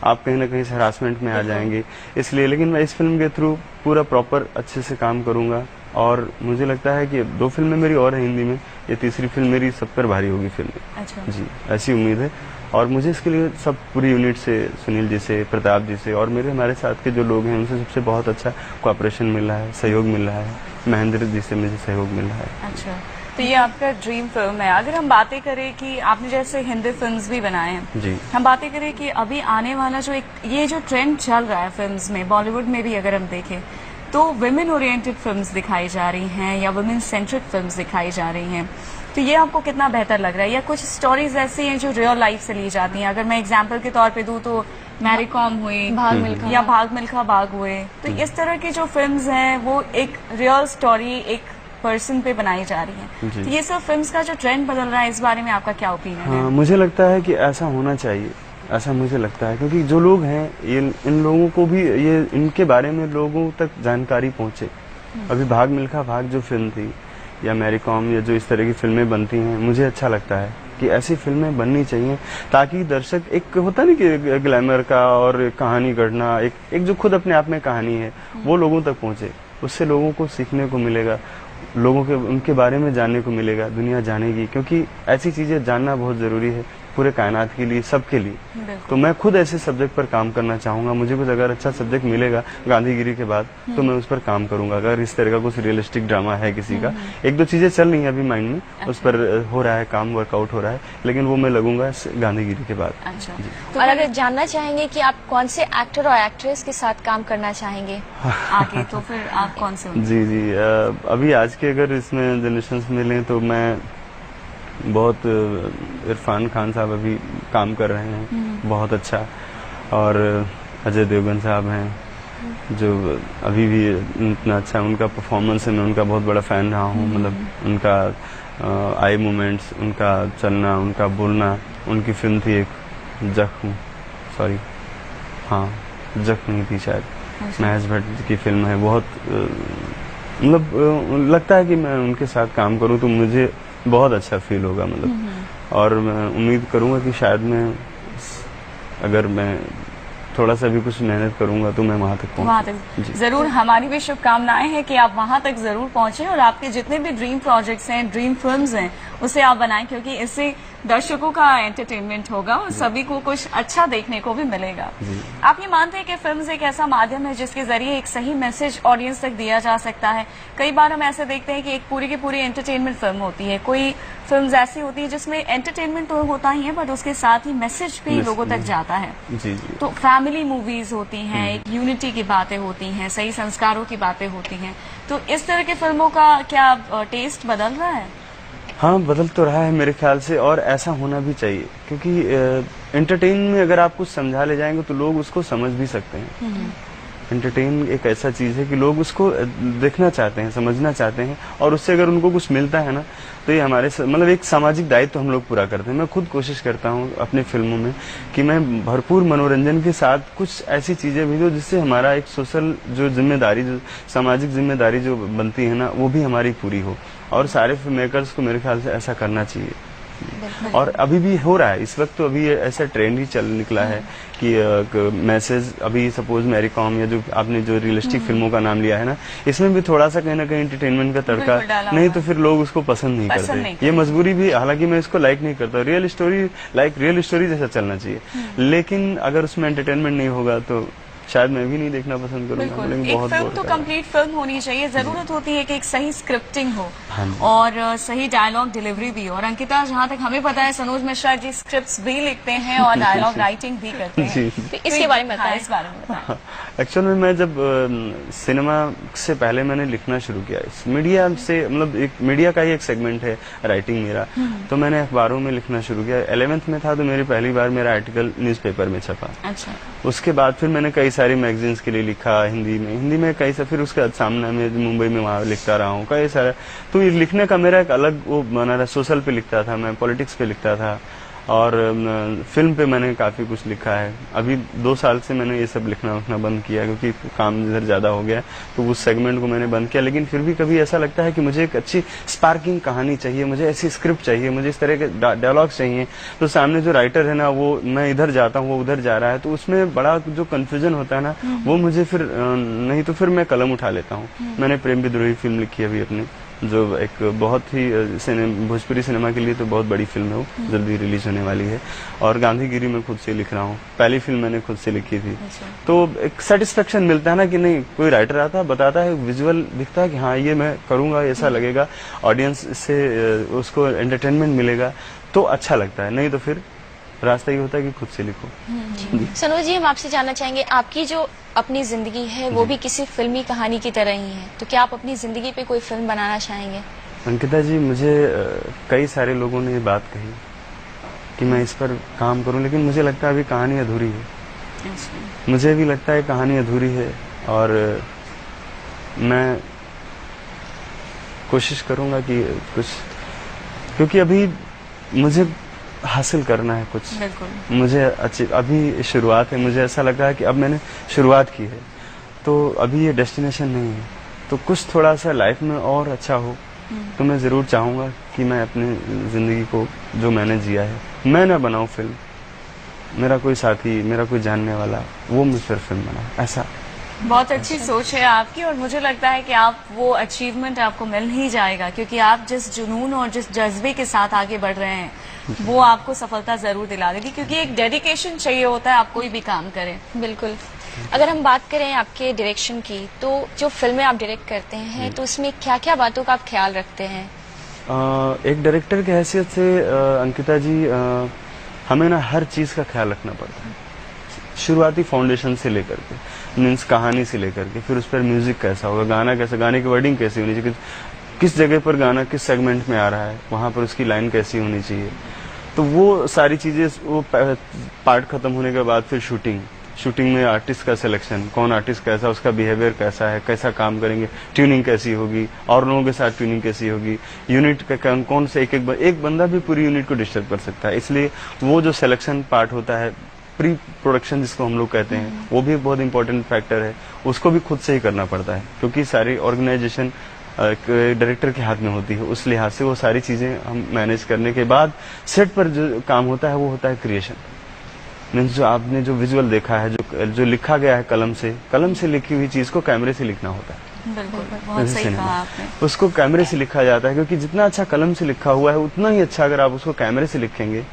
आप कहीं ना कहीं से हरासमेंट में आ जाएंगे, इसलिए। लेकिन मैं इस फिल्म के थ्रू पूरा प्रॉपर अच्छे से काम करूंगा, और मुझे लगता है कि 2 फिल्में मेरी और है हिंदी में, ये तीसरी फिल्म मेरी सब पर भारी होगी फिल्म। अच्छा। जी, ऐसी उम्मीद है। और मुझे इसके लिए सब पूरी यूनिट से, सुनील जी से, प्रताप जी से, और हमारे साथ के जो लोग हैं उनसे सबसे बहुत अच्छा कोऑपरेशन मिल रहा है, सहयोग मिल रहा है। महेंद्र जी से मुझे सहयोग मिल रहा है। अच्छा, तो ये आपका ड्रीम फिल्म है। अगर हम बातें करें कि आपने जैसे हिंदी फिल्म्स भी बनाए हैं जी, हम बातें करें कि अभी आने वाला जो ये जो ट्रेंड चल रहा है फिल्म्स में, बॉलीवुड में भी अगर हम देखें तो वुमेन ओरिएंटेड फिल्म्स दिखाई जा रही हैं या वुमेन सेंट्रिक फिल्म्स दिखाई जा रही हैं, तो ये आपको कितना बेहतर लग रहा है? या कुछ स्टोरीज ऐसी हैं जो रियल लाइफ से ली जाती हैं? अगर मैं एग्जांपल के तौर पे दूं तो मैरी कॉम हुई, भाग मिल्खा भाग हुए, तो इस तरह की जो फिल्म्स हैं वो एक रियल स्टोरी एक पर्सन पे बनाई जा रही है। तो ये सब फिल्म्स का जो ट्रेंड बदल रहा है, इस बारे में आपका क्या ओपिनियन है? मुझे लगता है कि ऐसा होना चाहिए, ऐसा मुझे लगता है, क्योंकि जो लोग हैं इन लोगों को भी ये इनके बारे में लोगों तक जानकारी पहुंचे। अभी भाग मिल्खा भाग जो फिल्म थी, या मैरी कॉम, या जो इस तरह की फिल्में बनती हैं, मुझे अच्छा लगता है कि ऐसी फिल्में बननी चाहिए, ताकि दर्शक, एक होता नहीं कि ग्लैमर का और कहानी गढ़ना, एक जो खुद अपने आप में कहानी है वो लोगों तक पहुंचे, उससे लोगों को सीखने को मिलेगा, लोगों के उनके बारे में जानने को मिलेगा, दुनिया जानेगी, क्योंकि ऐसी चीजें जानना बहुत जरूरी है। पूरे कायनात के लिए, सबके लिए। तो मैं खुद ऐसे सब्जेक्ट पर काम करना चाहूंगा। मुझे कुछ अगर अच्छा सब्जेक्ट मिलेगा गांधीगिरी के बाद तो मैं उस पर काम करूंगा। अगर इस तरह का कुछ रियलिस्टिक ड्रामा है किसी का, एक दो चीजें चल रही है अभी माइंड में, उस पर हो रहा है काम, वर्कआउट हो रहा है, लेकिन वो मैं लगूंगा गांधीगिरी के बाद। अच्छा। तो और अगर जानना चाहेंगे कि आप कौन से एक्टर और एक्ट्रेस के साथ काम करना चाहेंगे आगे, तो फिर आप कौन से? जी जी, अभी आज के अगर इसमें जनरेशन मिले तो मैं बहुत इरफान खान साहब अभी काम कर रहे हैं बहुत अच्छा, और अजय देवगन साहब हैं जो अभी भी इतना अच्छा, उनका परफॉर्मेंस है, मैं उनका बहुत बड़ा फैन रहा हूँ। मतलब उनका आई मूवमेंट्स, उनका चलना, उनका बोलना। उनकी फिल्म थी एक जख्म, सॉरी हाँ जख्म नहीं थी शायद, महेश भट्ट की फिल्म है। बहुत मतलब लगता है कि मैं उनके साथ काम करूं तो मुझे बहुत अच्छा फील होगा मतलब। और मैं उम्मीद करूंगा कि शायद मैं अगर मैं थोड़ा सा भी कुछ मेहनत करूंगा तो मैं वहां तक पहुंचूं। जरूर, हमारी भी शुभकामनाएं हैं कि आप वहां तक जरूर पहुंचे और आपके जितने भी ड्रीम प्रोजेक्ट्स हैं, ड्रीम फिल्म्स हैं, उसे आप बनाएं, क्योंकि इससे दर्शकों का एंटरटेनमेंट होगा और सभी को कुछ अच्छा देखने को भी मिलेगा। आप ये मानते हैं कि फिल्म्स एक ऐसा माध्यम है जिसके जरिए एक सही मैसेज ऑडियंस तक दिया जा सकता है? कई बार हम ऐसे देखते हैं कि एक पूरी की पूरी एंटरटेनमेंट फिल्म होती है, कोई फिल्म्स ऐसी होती है जिसमें एंटरटेनमेंट तो होता ही है बट उसके साथ ही मैसेज भी लोगों तक जाता है। तो फैमिली मूवीज होती हैं, एक यूनिटी की बातें होती हैं, सही संस्कारों की बातें होती हैं, तो इस तरह की फिल्मों का क्या टेस्ट बदल रहा है? हाँ, बदल तो रहा है मेरे ख्याल से, और ऐसा होना भी चाहिए, क्योंकि एंटरटेन में अगर आप कुछ समझा ले जाएंगे तो लोग उसको समझ भी सकते हैं। एंटरटेन एक ऐसा चीज है कि लोग उसको देखना चाहते हैं, समझना चाहते हैं, और उससे अगर उनको कुछ मिलता है ना तो ये हमारे मतलब एक सामाजिक दायित्व हम लोग पूरा करते हैं। मैं खुद कोशिश करता हूँ अपनी फिल्मों में कि मैं भरपूर मनोरंजन के साथ कुछ ऐसी चीजें भेजूं जिससे हमारा एक सोशल जो जिम्मेदारी, जो सामाजिक जिम्मेदारी जो बनती है ना, वो भी हमारी पूरी हो। और सारे फिल्म मेकर्स को मेरे ख्याल से ऐसा करना चाहिए, और अभी भी हो रहा है। इस वक्त तो अभी ऐसा ट्रेंड ही चल निकला है कि मैसेज, अभी सपोज मैरी कॉम या जो आपने जो रियलिस्टिक फिल्मों का नाम लिया है ना, इसमें भी थोड़ा सा कहीं ना कहीं एंटरटेनमेंट का तड़का, नहीं तो फिर लोग उसको पसंद नहीं करते। ये मजबूरी भी, हालांकि मैं इसको लाइक नहीं करता। रियल स्टोरी जैसा चलना चाहिए, लेकिन अगर उसमें एंटरटेनमेंट नहीं होगा तो शायद मैं भी नहीं देखना पसंद करूंगा। लेकिन एक फिल्म तो कंप्लीट फिल्म होनी चाहिए। जरूरत होती है कि एक सही स्क्रिप्टिंग हो और सही डायलॉग डिलीवरी भी हो। और अंकिता, जहाँ तक हमें पता है, सनोज मिश्रा जी स्क्रिप्ट्स भी लिखते हैं और डायलॉग राइटिंग भी करते हैं। तो इसके बारे में बताएं। इस बारे में बताएं। एक्चुअल में मैं जब सिनेमा से पहले मैंने लिखना शुरू किया, मीडिया से, मतलब एक मीडिया का ही एक सेगमेंट है राइटिंग मेरा, तो मैंने अखबारों में लिखना शुरू किया। 11th में था तो मेरी पहली बार मेरा आर्टिकल न्यूज़पेपर में छपा। अच्छा। उसके बाद फिर मैंने कई सारी मैगजीन्स के लिए लिखा, हिंदी में कई सारे, फिर उसके बाद सामने में मुंबई में वहाँ लिखता रहा हूँ कई सारा। तो ये लिखने का मेरा एक अलग वो बना रहा। सोशल पे लिखता था मैं, पॉलिटिक्स पे लिखता था, और फिल्म पे मैंने काफी कुछ लिखा है। अभी 2 साल से मैंने ये सब लिखना उठना बंद किया, क्योंकि काम इधर ज्यादा हो गया, तो उस सेगमेंट को मैंने बंद किया। लेकिन फिर भी कभी ऐसा लगता है कि मुझे एक अच्छी स्पार्किंग कहानी चाहिए, मुझे ऐसी स्क्रिप्ट चाहिए, मुझे इस तरह के डायलॉग्स चाहिए। तो सामने जो राइटर है ना, वो, मैं इधर जाता हूँ, वो उधर जा रहा है, तो उसमें बड़ा जो कंफ्यूजन होता है ना, वो मुझे फिर नहीं तो फिर मैं कलम उठा लेता हूँ। मैंने प्रेम विद्रोही फिल्म लिखी अभी अपनी, जो एक बहुत ही भोजपुरी सिनेमा के लिए तो बहुत बड़ी फिल्म है, वो जल्दी रिलीज होने वाली है। और गांधीगिरी में खुद से लिख रहा हूँ, पहली फिल्म मैंने खुद से लिखी थी। तो एक सेटिस्फेक्शन मिलता है ना कि नहीं, कोई राइटर आता है, बताता है, विजुअल दिखता है कि हाँ ये मैं करूंगा, ऐसा लगेगा, ऑडियंस से उसको एंटरटेनमेंट मिलेगा तो अच्छा लगता है। नहीं तो फिर रास्ता ये होता है कि खुद से लिखो। सनोज जी, हम आपसे जानना चाहेंगे, आपकी जो अपनी जिंदगी है वो भी किसी फिल्मी कहानी की तरह ही है, तो क्या आप अपनी जिंदगी पे कोई फिल्म बनाना चाहेंगे? अंकिता जी, मुझे कई सारे लोगों ने ये बात कही कि मैं इस पर काम करूं, लेकिन मुझे लगता है अभी कहानी अधूरी है। मुझे भी लगता है कहानी अधूरी है, और मैं कोशिश करूंगा कि कुछ, क्योंकि अभी मुझे हासिल करना है कुछ। मुझे अच्छी अभी शुरुआत है, मुझे ऐसा लग रहा है कि अब मैंने शुरुआत की है, तो अभी ये डेस्टिनेशन नहीं है। तो कुछ थोड़ा सा लाइफ में और अच्छा हो तो मैं जरूर चाहूंगा कि मैं अपनी जिंदगी को, जो मैंने जिया है, मैं ना बनाऊं फिल्म, मेरा कोई साथी, मेरा कोई जानने वाला वो मुझ पर फिल्म बनाए, ऐसा बहुत अच्छी सोच है आपकी, और मुझे लगता है कि आप वो अचीवमेंट आपको मिल ही जाएगा, क्योंकि आप जिस जुनून और जिस जज्बे के साथ आगे बढ़ रहे हैं वो आपको सफलता जरूर दिला देगी, क्योंकि एक डेडिकेशन चाहिए होता है आप कोई भी काम करें। बिल्कुल। अगर हम बात करें आपके डायरेक्शन की, तो जो फिल्में आप डायरेक्ट करते हैं तो उसमें क्या क्या बातों का आप ख्याल रखते हैं? एक डायरेक्टर की हैसियत से अंकिता जी, हमें ना हर चीज का ख्याल रखना पड़ता है, शुरुआती फाउंडेशन से लेकर के, मीन्स कहानी से लेकर के, फिर उस पर म्यूजिक कैसा होगा, गाना कैसा, गाने की वर्डिंग कैसी होनी चाहिए, किस जगह पर गाना किस सेगमेंट में आ रहा है, वहां पर उसकी लाइन कैसी होनी चाहिए। तो वो सारी चीजें, वो पार्ट खत्म होने के बाद फिर शूटिंग में आर्टिस्ट का सिलेक्शन, कौन आर्टिस्ट कैसा, उसका बिहेवियर कैसा है, कैसा काम करेंगे, ट्यूनिंग कैसी होगी, और लोगों के साथ ट्यूनिंग कैसी होगी, यूनिट का कौन से एक बंदा भी पूरी यूनिट को डिस्टर्ब कर सकता है। इसलिए वो जो सिलेक्शन पार्ट होता है, प्री प्रोडक्शन जिसको हम लोग कहते हैं, वो भी बहुत इंपॉर्टेंट फैक्टर है, उसको भी खुद से ही करना पड़ता है, क्योंकि सारी ऑर्गेनाइजेशन डायरेक्टर के हाथ में होती है। उस लिहाज से वो सारी चीजें हम मैनेज करने के बाद सेट पर जो काम होता है वो होता है क्रिएशन। मीन्स जो आपने जो विजुअल देखा है, जो लिखा गया है कलम से लिखी हुई चीज को कैमरे से लिखना होता है। बिल्कुल, बहुत सही कहा आपने। उसको कैमरे से लिखा जाता है, क्योंकि जितना अच्छा कलम से लिखा हुआ है उतना ही अच्छा अगर आप उसको कैमरे से लिखेंगे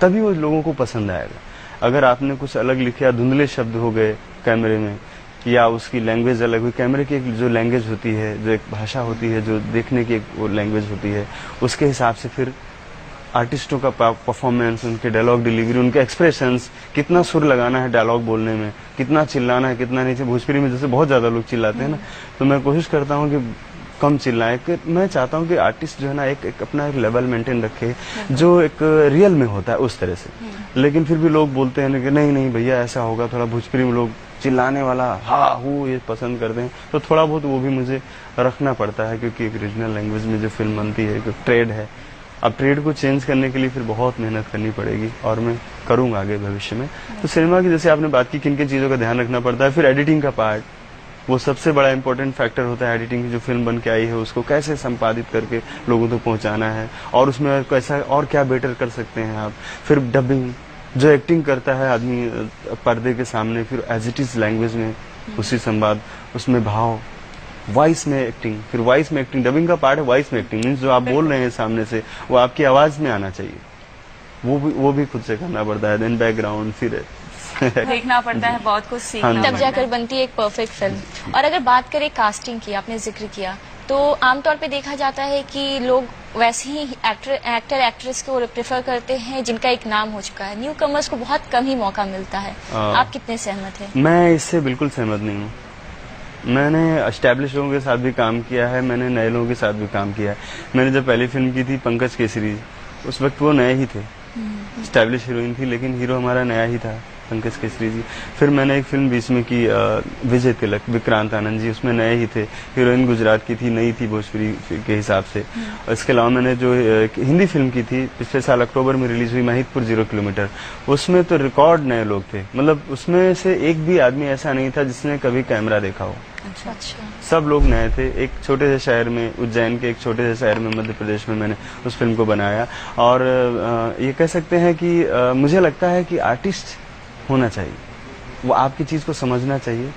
तभी वो लोगों को पसंद आएगा। अगर आपने कुछ अलग लिखा, धुंधले शब्द हो गए कैमरे में, या उसकी लैंग्वेज अलग हुई, कैमरे की एक जो लैंग्वेज होती है, जो एक भाषा होती है, जो देखने की एक वो लैंग्वेज होती है, उसके हिसाब से फिर आर्टिस्टों का परफॉर्मेंस, उनके डायलॉग डिलीवरी, उनके एक्सप्रेशंस, कितना सुर लगाना है डायलॉग बोलने में, कितना चिल्लाना है, कितना नहीं। भोजपुरी में जैसे बहुत ज्यादा लोग चिल्लाते हैं ना, तो मैं कोशिश करता हूँ कि कम चिल्लाएं। मैं चाहता हूँ कि आर्टिस्ट जो है ना एक अपना एक लेवल मेंटेन रखे जो एक रियल में होता है उस तरह से। लेकिन फिर भी लोग बोलते हैं कि नहीं भैया ऐसा होगा, थोड़ा भोजपुरी में लोग चिल्लाने वाला ये पसंद करते हैं, तो थोड़ा बहुत वो भी मुझे रखना पड़ता है, क्योंकि एक रीजनल लैंग्वेज में जो फिल्म बनती है, एक ट्रेड है। अब ट्रेड को चेंज करने के लिए फिर बहुत मेहनत करनी पड़ेगी, और मैं करूंगा आगे भविष्य में। तो सिनेमा की जैसे आपने बात की, किन किन चीजों का ध्यान रखना पड़ता है, फिर एडिटिंग का पार्ट, वो सबसे बड़ा इंपॉर्टेंट फैक्टर होता है। एडिटिंग की जो फिल्म बन के आई है उसको कैसे संपादित करके लोगों तक पहुंचाना है, और उसमें कैसा और क्या बेटर कर सकते हैं आप। फिर डबिंग, जो एक्टिंग करता है आदमी पर्दे के सामने, फिर एज इट इज लैंग्वेज में उसी संवाद, उसमें भाव, वॉइस में एक्टिंग, फिर वॉइस में एक्टिंग, डबिंग का पार्ट है वॉइस में एक्टिंग, मीन्स जो आप बोल रहे हैं सामने से वो आपकी आवाज में आना चाहिए, वो भी खुद से करना पड़ता है। देन बैकग्राउंड फिर देखना पड़ता है, बहुत कुछ सीखना पड़ता है, तब जाकर बनती है एक परफेक्ट फिल्म। और अगर बात करें कास्टिंग की, आपने जिक्र किया, तो आमतौर पे देखा जाता है कि लोग वैसे ही एक्टर एक्ट्रेस को प्रेफर करते हैं जिनका एक नाम हो चुका है। न्यू कमर्स को बहुत कम ही मौका मिलता है। आप कितने सहमत हैं? मैं इससे बिल्कुल सहमत नहीं हूँ। मैंने एस्टैब्लिश लोगों के साथ भी काम किया है, मैंने नए लोगों के साथ भी काम किया है। मैंने जब पहली फिल्म की थी पंकज केसरी, उस वक्त वो नए ही थे, एस्टैब्लिश हीरोइन थी, लेकिन हीरो हमारा नया ही था, पंकज केसरी जी। फिर मैंने एक फिल्म बीच में की विजय तिलक, विक्रांत आनंद जी, उसमें नए ही थे, हीरोइन गुजरात की थी, नई थी भोजपुरी के हिसाब से। इसके अलावा मैंने जो हिंदी फिल्म की थी पिछले साल अक्टूबर में रिलीज हुई, महिदपुर 0 किलोमीटर, उसमें तो रिकॉर्ड नए लोग थे, मतलब उसमें से एक भी आदमी ऐसा नहीं था जिसने कभी कैमरा देखा हो। अच्छा। सब लोग नए थे। एक छोटे से शहर में, उज्जैन के एक छोटे से शहर में मध्य प्रदेश में मैंने उस फिल्म को बनाया। और ये कह सकते हैं कि मुझे लगता है कि आर्टिस्ट होना चाहिए, वो आपकी चीज को समझना चाहिए,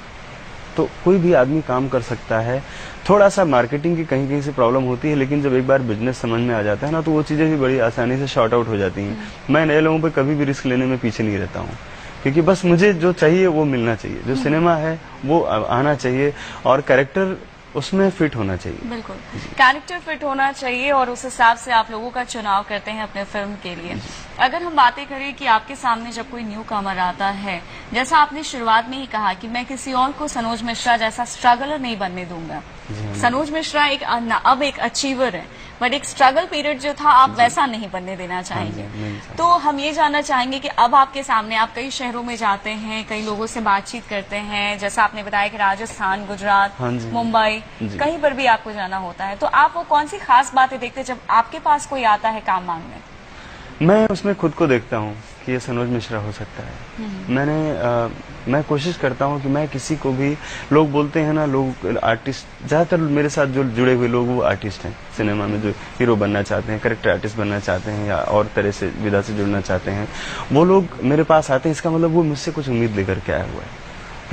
तो कोई भी आदमी काम कर सकता है। थोड़ा सा मार्केटिंग की कहीं कहीं से प्रॉब्लम होती है, लेकिन जब एक बार बिजनेस समझ में आ जाता है ना, तो वो चीजें भी बड़ी आसानी से शॉर्ट आउट हो जाती हैं। मैं नए लोगों पर कभी भी रिस्क लेने में पीछे नहीं रहता हूँ, क्योंकि बस मुझे जो चाहिए वो मिलना चाहिए, जो सिनेमा है वो आना चाहिए, और कैरेक्टर उसमें फिट होना चाहिए। बिल्कुल, कैरेक्टर फिट होना चाहिए, और उस हिसाब से आप लोगों का चुनाव करते हैं अपने फिल्म के लिए। अगर हम बातें करें कि आपके सामने जब कोई न्यू कमर आता है, जैसा आपने शुरुआत में ही कहा कि मैं किसी और को सनोज मिश्रा जैसा स्ट्रगलर नहीं बनने दूंगा। सनोज मिश्रा अब एक अचीवर है, बट एक स्ट्रगल पीरियड जो था आप वैसा नहीं बनने देना चाहेंगे। तो हम ये जानना चाहेंगे कि अब आपके सामने, आप कई शहरों में जाते हैं, कई लोगों से बातचीत करते हैं, जैसा आपने बताया कि राजस्थान, गुजरात, मुंबई, कहीं पर भी आपको जाना होता है, तो आप वो कौन सी खास बातें देखते हैं जब आपके पास कोई आता है काम मांगने? मैं उसमें खुद को देखता हूँ कि ये सनोज मिश्रा हो सकता है। मैं कोशिश करता हूँ कि मैं किसी को भी, लोग बोलते हैं ना, लोग आर्टिस्ट, ज्यादातर मेरे साथ जो जुड़े हुए लोग वो आर्टिस्ट हैं, सिनेमा में जो हीरो बनना चाहते हैं, कैरेक्टर आर्टिस्ट बनना चाहते हैं, या और तरह से विधा से जुड़ना चाहते हैं, वो लोग मेरे पास आते हैं। इसका मतलब वो मुझसे कुछ उम्मीद लेकर के आया हुआ है,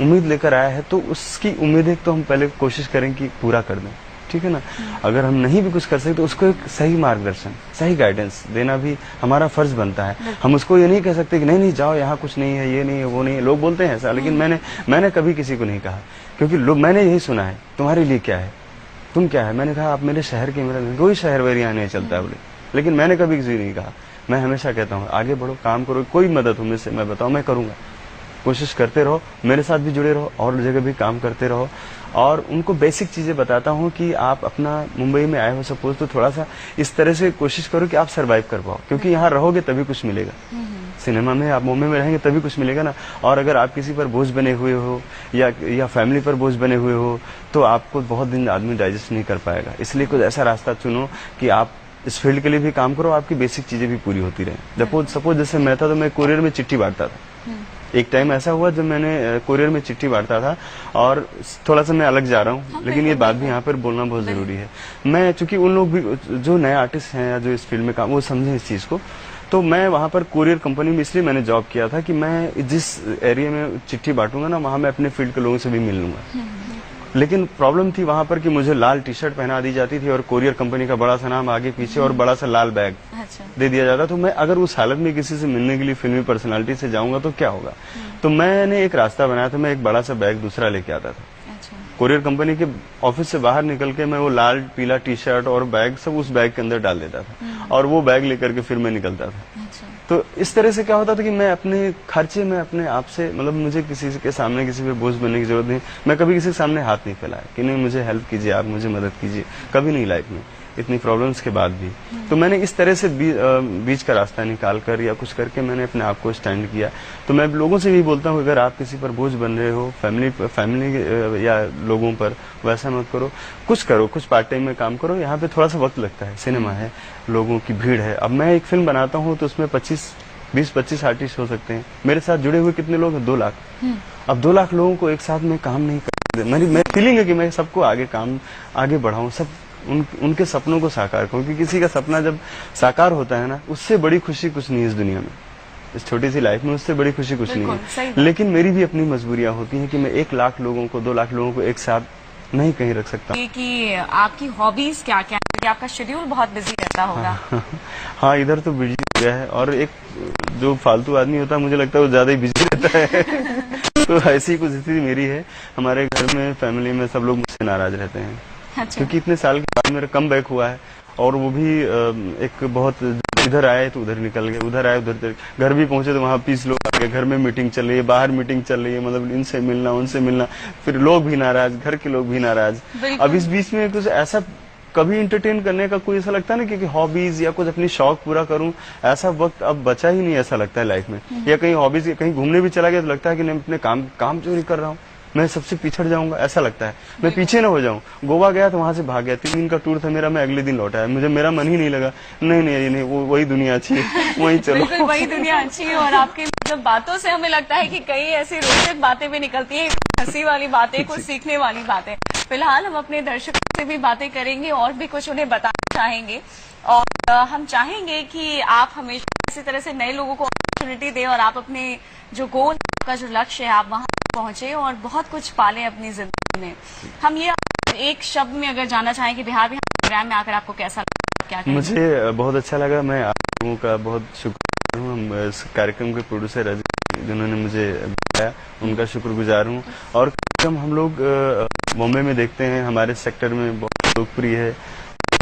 उम्मीद लेकर आया है तो उसकी उम्मीदें तो हम पहले कोशिश करें कि पूरा कर दें, ठीक है ना। अगर हम नहीं भी कुछ कर सकते तो उसको एक सही मार्गदर्शन, सही गाइडेंस देना भी हमारा फर्ज बनता है। हम उसको ये नहीं कह सकते कि नहीं जाओ, यहाँ कुछ नहीं है, ये नहीं है, वो नहीं है। लोग बोलते हैं ऐसा, लेकिन मैंने कभी किसी को नहीं कहा, क्योंकि मैंने यही सुना है, तुम्हारे लिए क्या है, तुम क्या है। मैंने कहा आप मेरे शहर के, मेरा कोई शहर वेर यहाँ नहीं चलता है बोले, लेकिन मैंने कभी किसी नहीं कहा। मैं हमेशा कहता हूँ आगे बढ़ो, काम करो, कोई मदद हो मुझसे मैं बताओ, मैं करूंगा। कोशिश करते रहो, मेरे साथ भी जुड़े रहो, और जगह भी काम करते रहो। और उनको बेसिक चीजें बताता हूँ कि आप अपना मुंबई में आए हो सपोज, तो थोड़ा सा इस तरह से कोशिश करो कि आप सरवाइव कर पाओ, क्योंकि यहाँ रहोगे तभी कुछ मिलेगा। सिनेमा में आप मुंबई में रहेंगे तभी कुछ मिलेगा ना। और अगर आप किसी पर बोझ बने हुए हो या फैमिली पर बोझ बने हुए हो तो आपको बहुत दिन आदमी डाइजेस्ट नहीं कर पाएगा। इसलिए कुछ ऐसा रास्ता चुनो कि आप इस फील्ड के लिए भी काम करो, आपकी बेसिक चीजें भी पूरी होती रहे। सपोज जैसे मैं था तो मैं कोरियर में चिट्ठी बांटता था। एक टाइम ऐसा हुआ जब मैंने कोरियर में चिट्ठी बांटता था, और थोड़ा सा मैं अलग जा रहा हूँ, लेकिन ये बात भी यहाँ पर बोलना बहुत जरूरी है। मैं चूंकि उन लोग भी जो नए आर्टिस्ट हैं या जो इस फील्ड में काम, वो समझे इस चीज को। तो मैं वहाँ पर कोरियर कंपनी में इसलिए मैंने जॉब किया था कि मैं जिस एरिया में चिट्ठी बांटूंगा ना, वहाँ मैं अपने फील्ड के लोगों से भी मिल लूंगा। लेकिन प्रॉब्लम थी वहां पर कि मुझे लाल टी शर्ट पहना दी जाती थी और कोरियर कंपनी का बड़ा सा नाम आगे पीछे और बड़ा सा लाल बैग दे दिया जाता। तो मैं अगर उस हालत में किसी से मिलने के लिए फिल्मी पर्सनालिटी से जाऊंगा तो क्या होगा। तो मैंने एक रास्ता बनाया था, मैं एक बड़ा सा बैग दूसरा लेके आता था। कोरियर कंपनी के ऑफिस से बाहर निकल के मैं वो लाल पीला टी शर्ट और बैग सब उस बैग के अंदर डाल देता था, और वो बैग लेकर के फिर मैं निकलता था। तो इस तरह से क्या होता था कि मैं अपने खर्चे में अपने आप से, मतलब मुझे किसी के सामने किसी पे बोझ बनने की जरूरत नहीं। मैं कभी किसी के सामने हाथ नहीं फैलाया कि नहीं मुझे हेल्प कीजिए, आप मुझे मदद कीजिए, कभी नहीं लाइफ में, इतनी प्रॉब्लम्स के बाद भी। तो मैंने इस तरह से बीच का रास्ता निकाल कर या कुछ करके मैंने अपने आप को स्टैंड किया। तो मैं लोगों से भी बोलता हूँ अगर आप किसी पर बोझ बन रहे हो, फैमिली या लोगों पर, वैसा मत करो, कुछ करो, कुछ पार्ट टाइम में काम करो। यहाँ पे थोड़ा सा वक्त लगता है, सिनेमा है, लोगों की भीड़ है। अब मैं एक फिल्म बनाता हूँ तो उसमें 20-25 आर्टिस्ट हो सकते हैं। मेरे साथ जुड़े हुए कितने लोग हैं? 2 लाख। अब 2 लाख लोगों को एक साथ में काम नहीं कर, मेरी फीलिंग है कि मैं सबको आगे बढ़ाऊं, सब उनके सपनों को साकार करूं, क्योंकि किसी का सपना जब साकार होता है ना, उससे बड़ी खुशी कुछ नहीं है इस दुनिया में, इस छोटी सी लाइफ में उससे बड़ी खुशी कुछ नहीं है। लेकिन मेरी भी अपनी मजबूरियां होती हैं कि मैं 1 लाख लोगों को, 2 लाख लोगों को एक साथ नहीं कहीं रख सकता। कि आपकी हॉबीज क्या क्या है, क्योंकि आपका शेड्यूल बहुत बिजी रहता होगा। हाँ, इधर तो बिजी हो गया है, और एक जो फालतू आदमी होता है मुझे लगता है वो ज्यादा ही बिजी रहता है। तो ऐसी कुछ स्थिति मेरी है। हमारे घर में, फैमिली में सब लोग मुझसे नाराज रहते हैं। अच्छा। क्योंकि इतने साल के बाद मेरा कम बैक हुआ है, और वो भी एक बहुत, इधर आए तो उधर निकल गए, उधर आए उधर, घर भी पहुंचे तो वहाँ 20 लोग आ गए, घर में मीटिंग चल रही है, बाहर मीटिंग चल रही है, मतलब इनसे मिलना उनसे मिलना, फिर लोग भी नाराज, घर के लोग भी नाराज। अब इस बीच में कुछ ऐसा कभी एंटरटेन करने का कोई ऐसा लगता है ना कि हॉबीज या कुछ अपनी शौक पूरा करूं, ऐसा वक्त अब बचा ही नहीं, ऐसा लगता है लाइफ में। या कहीं हॉबीज, कहीं घूमने भी चला गया तो लगता है कि मैं अपने काम चोरी कर रहा हूँ, मैं सबसे पिछड़ जाऊंगा, ऐसा लगता है। मैं पीछे ना हो जाऊं। गोवा गया तो वहां से भाग गया, 3 दिन का टूर था मेरा, मैं अगले दिन लौटा है, मुझे मेरा मन ही नहीं लगा। नहीं, वही दुनिया अच्छी है, वही चलो। बिल्कुल वही दुनिया अच्छी है। और आपके मतलब बातों से हमें लगता है कि कई ऐसी रोचक बातें भी निकलती है, हंसी वाली बातें, कुछ सीखने वाली बातें। फिलहाल हम अपने दर्शकों से भी बातें करेंगे और भी कुछ उन्हें बताना चाहेंगे, और हम चाहेंगे कि आप हमेशा इसी तरह से नए लोगों को अपॉर्चुनिटी दें, और आप अपने जो गोल, आपका जो लक्ष्य है, आप वहां पहुंचे और बहुत कुछ पाले अपनी जिंदगी में। हम ये एक शब्द में अगर जानना चाहें कि बिहार प्रोग्राम में आकर आपको कैसा लगा, क्या कहेंगे? मुझे बहुत अच्छा लगा। मैं आप लोगों का बहुत शुक्र हूँ, इस कार्यक्रम के प्रोड्यूसर जिन्होंने मुझे बताया, उनका शुक्रगुजार हूँ। और कार्यक्रम हम लोग बॉम्बे में देखते हैं, हमारे सेक्टर में बहुत लोकप्रिय है।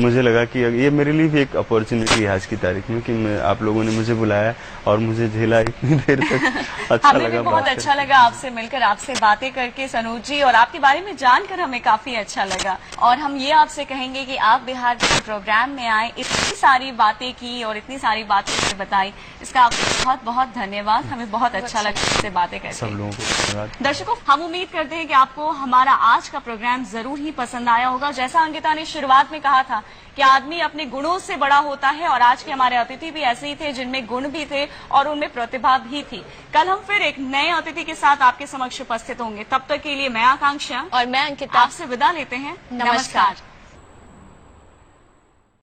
मुझे लगा कि ये मेरे लिए भी एक अपॉर्चुनिटी है आज की तारीख में कि आप लोगों ने मुझे बुलाया और मुझे झेला इतनी देर तक। अच्छा हमें लगा, भी बहुत अच्छा लगा आपसे मिलकर, आपसे बातें करके सनोज जी, और आपके बारे में जानकर हमें काफी अच्छा लगा। और हम ये आपसे कहेंगे कि आप बिहार के प्रोग्राम में आए, इतनी सारी बातें की और इतनी सारी बातें बताई, इसका आपको बहुत बहुत धन्यवाद। हमें बहुत अच्छा लगा आपसे बातें करके। सब लोगों को धन्यवाद। दर्शकों, हम उम्मीद करते हैं कि आपको हमारा आज का प्रोग्राम जरूर ही पसंद आया होगा। जैसा अंकिता ने शुरुआत में कहा था कि आदमी अपने गुणों से बड़ा होता है, और आज के हमारे अतिथि भी ऐसे ही थे जिनमें गुण भी थे और उनमें प्रतिभा भी थी। कल हम फिर एक नए अतिथि के साथ आपके समक्ष उपस्थित होंगे। तब तक के लिए मैं आकांक्षा और मैं अंकिता आपसे विदा लेते हैं। नमस्कार।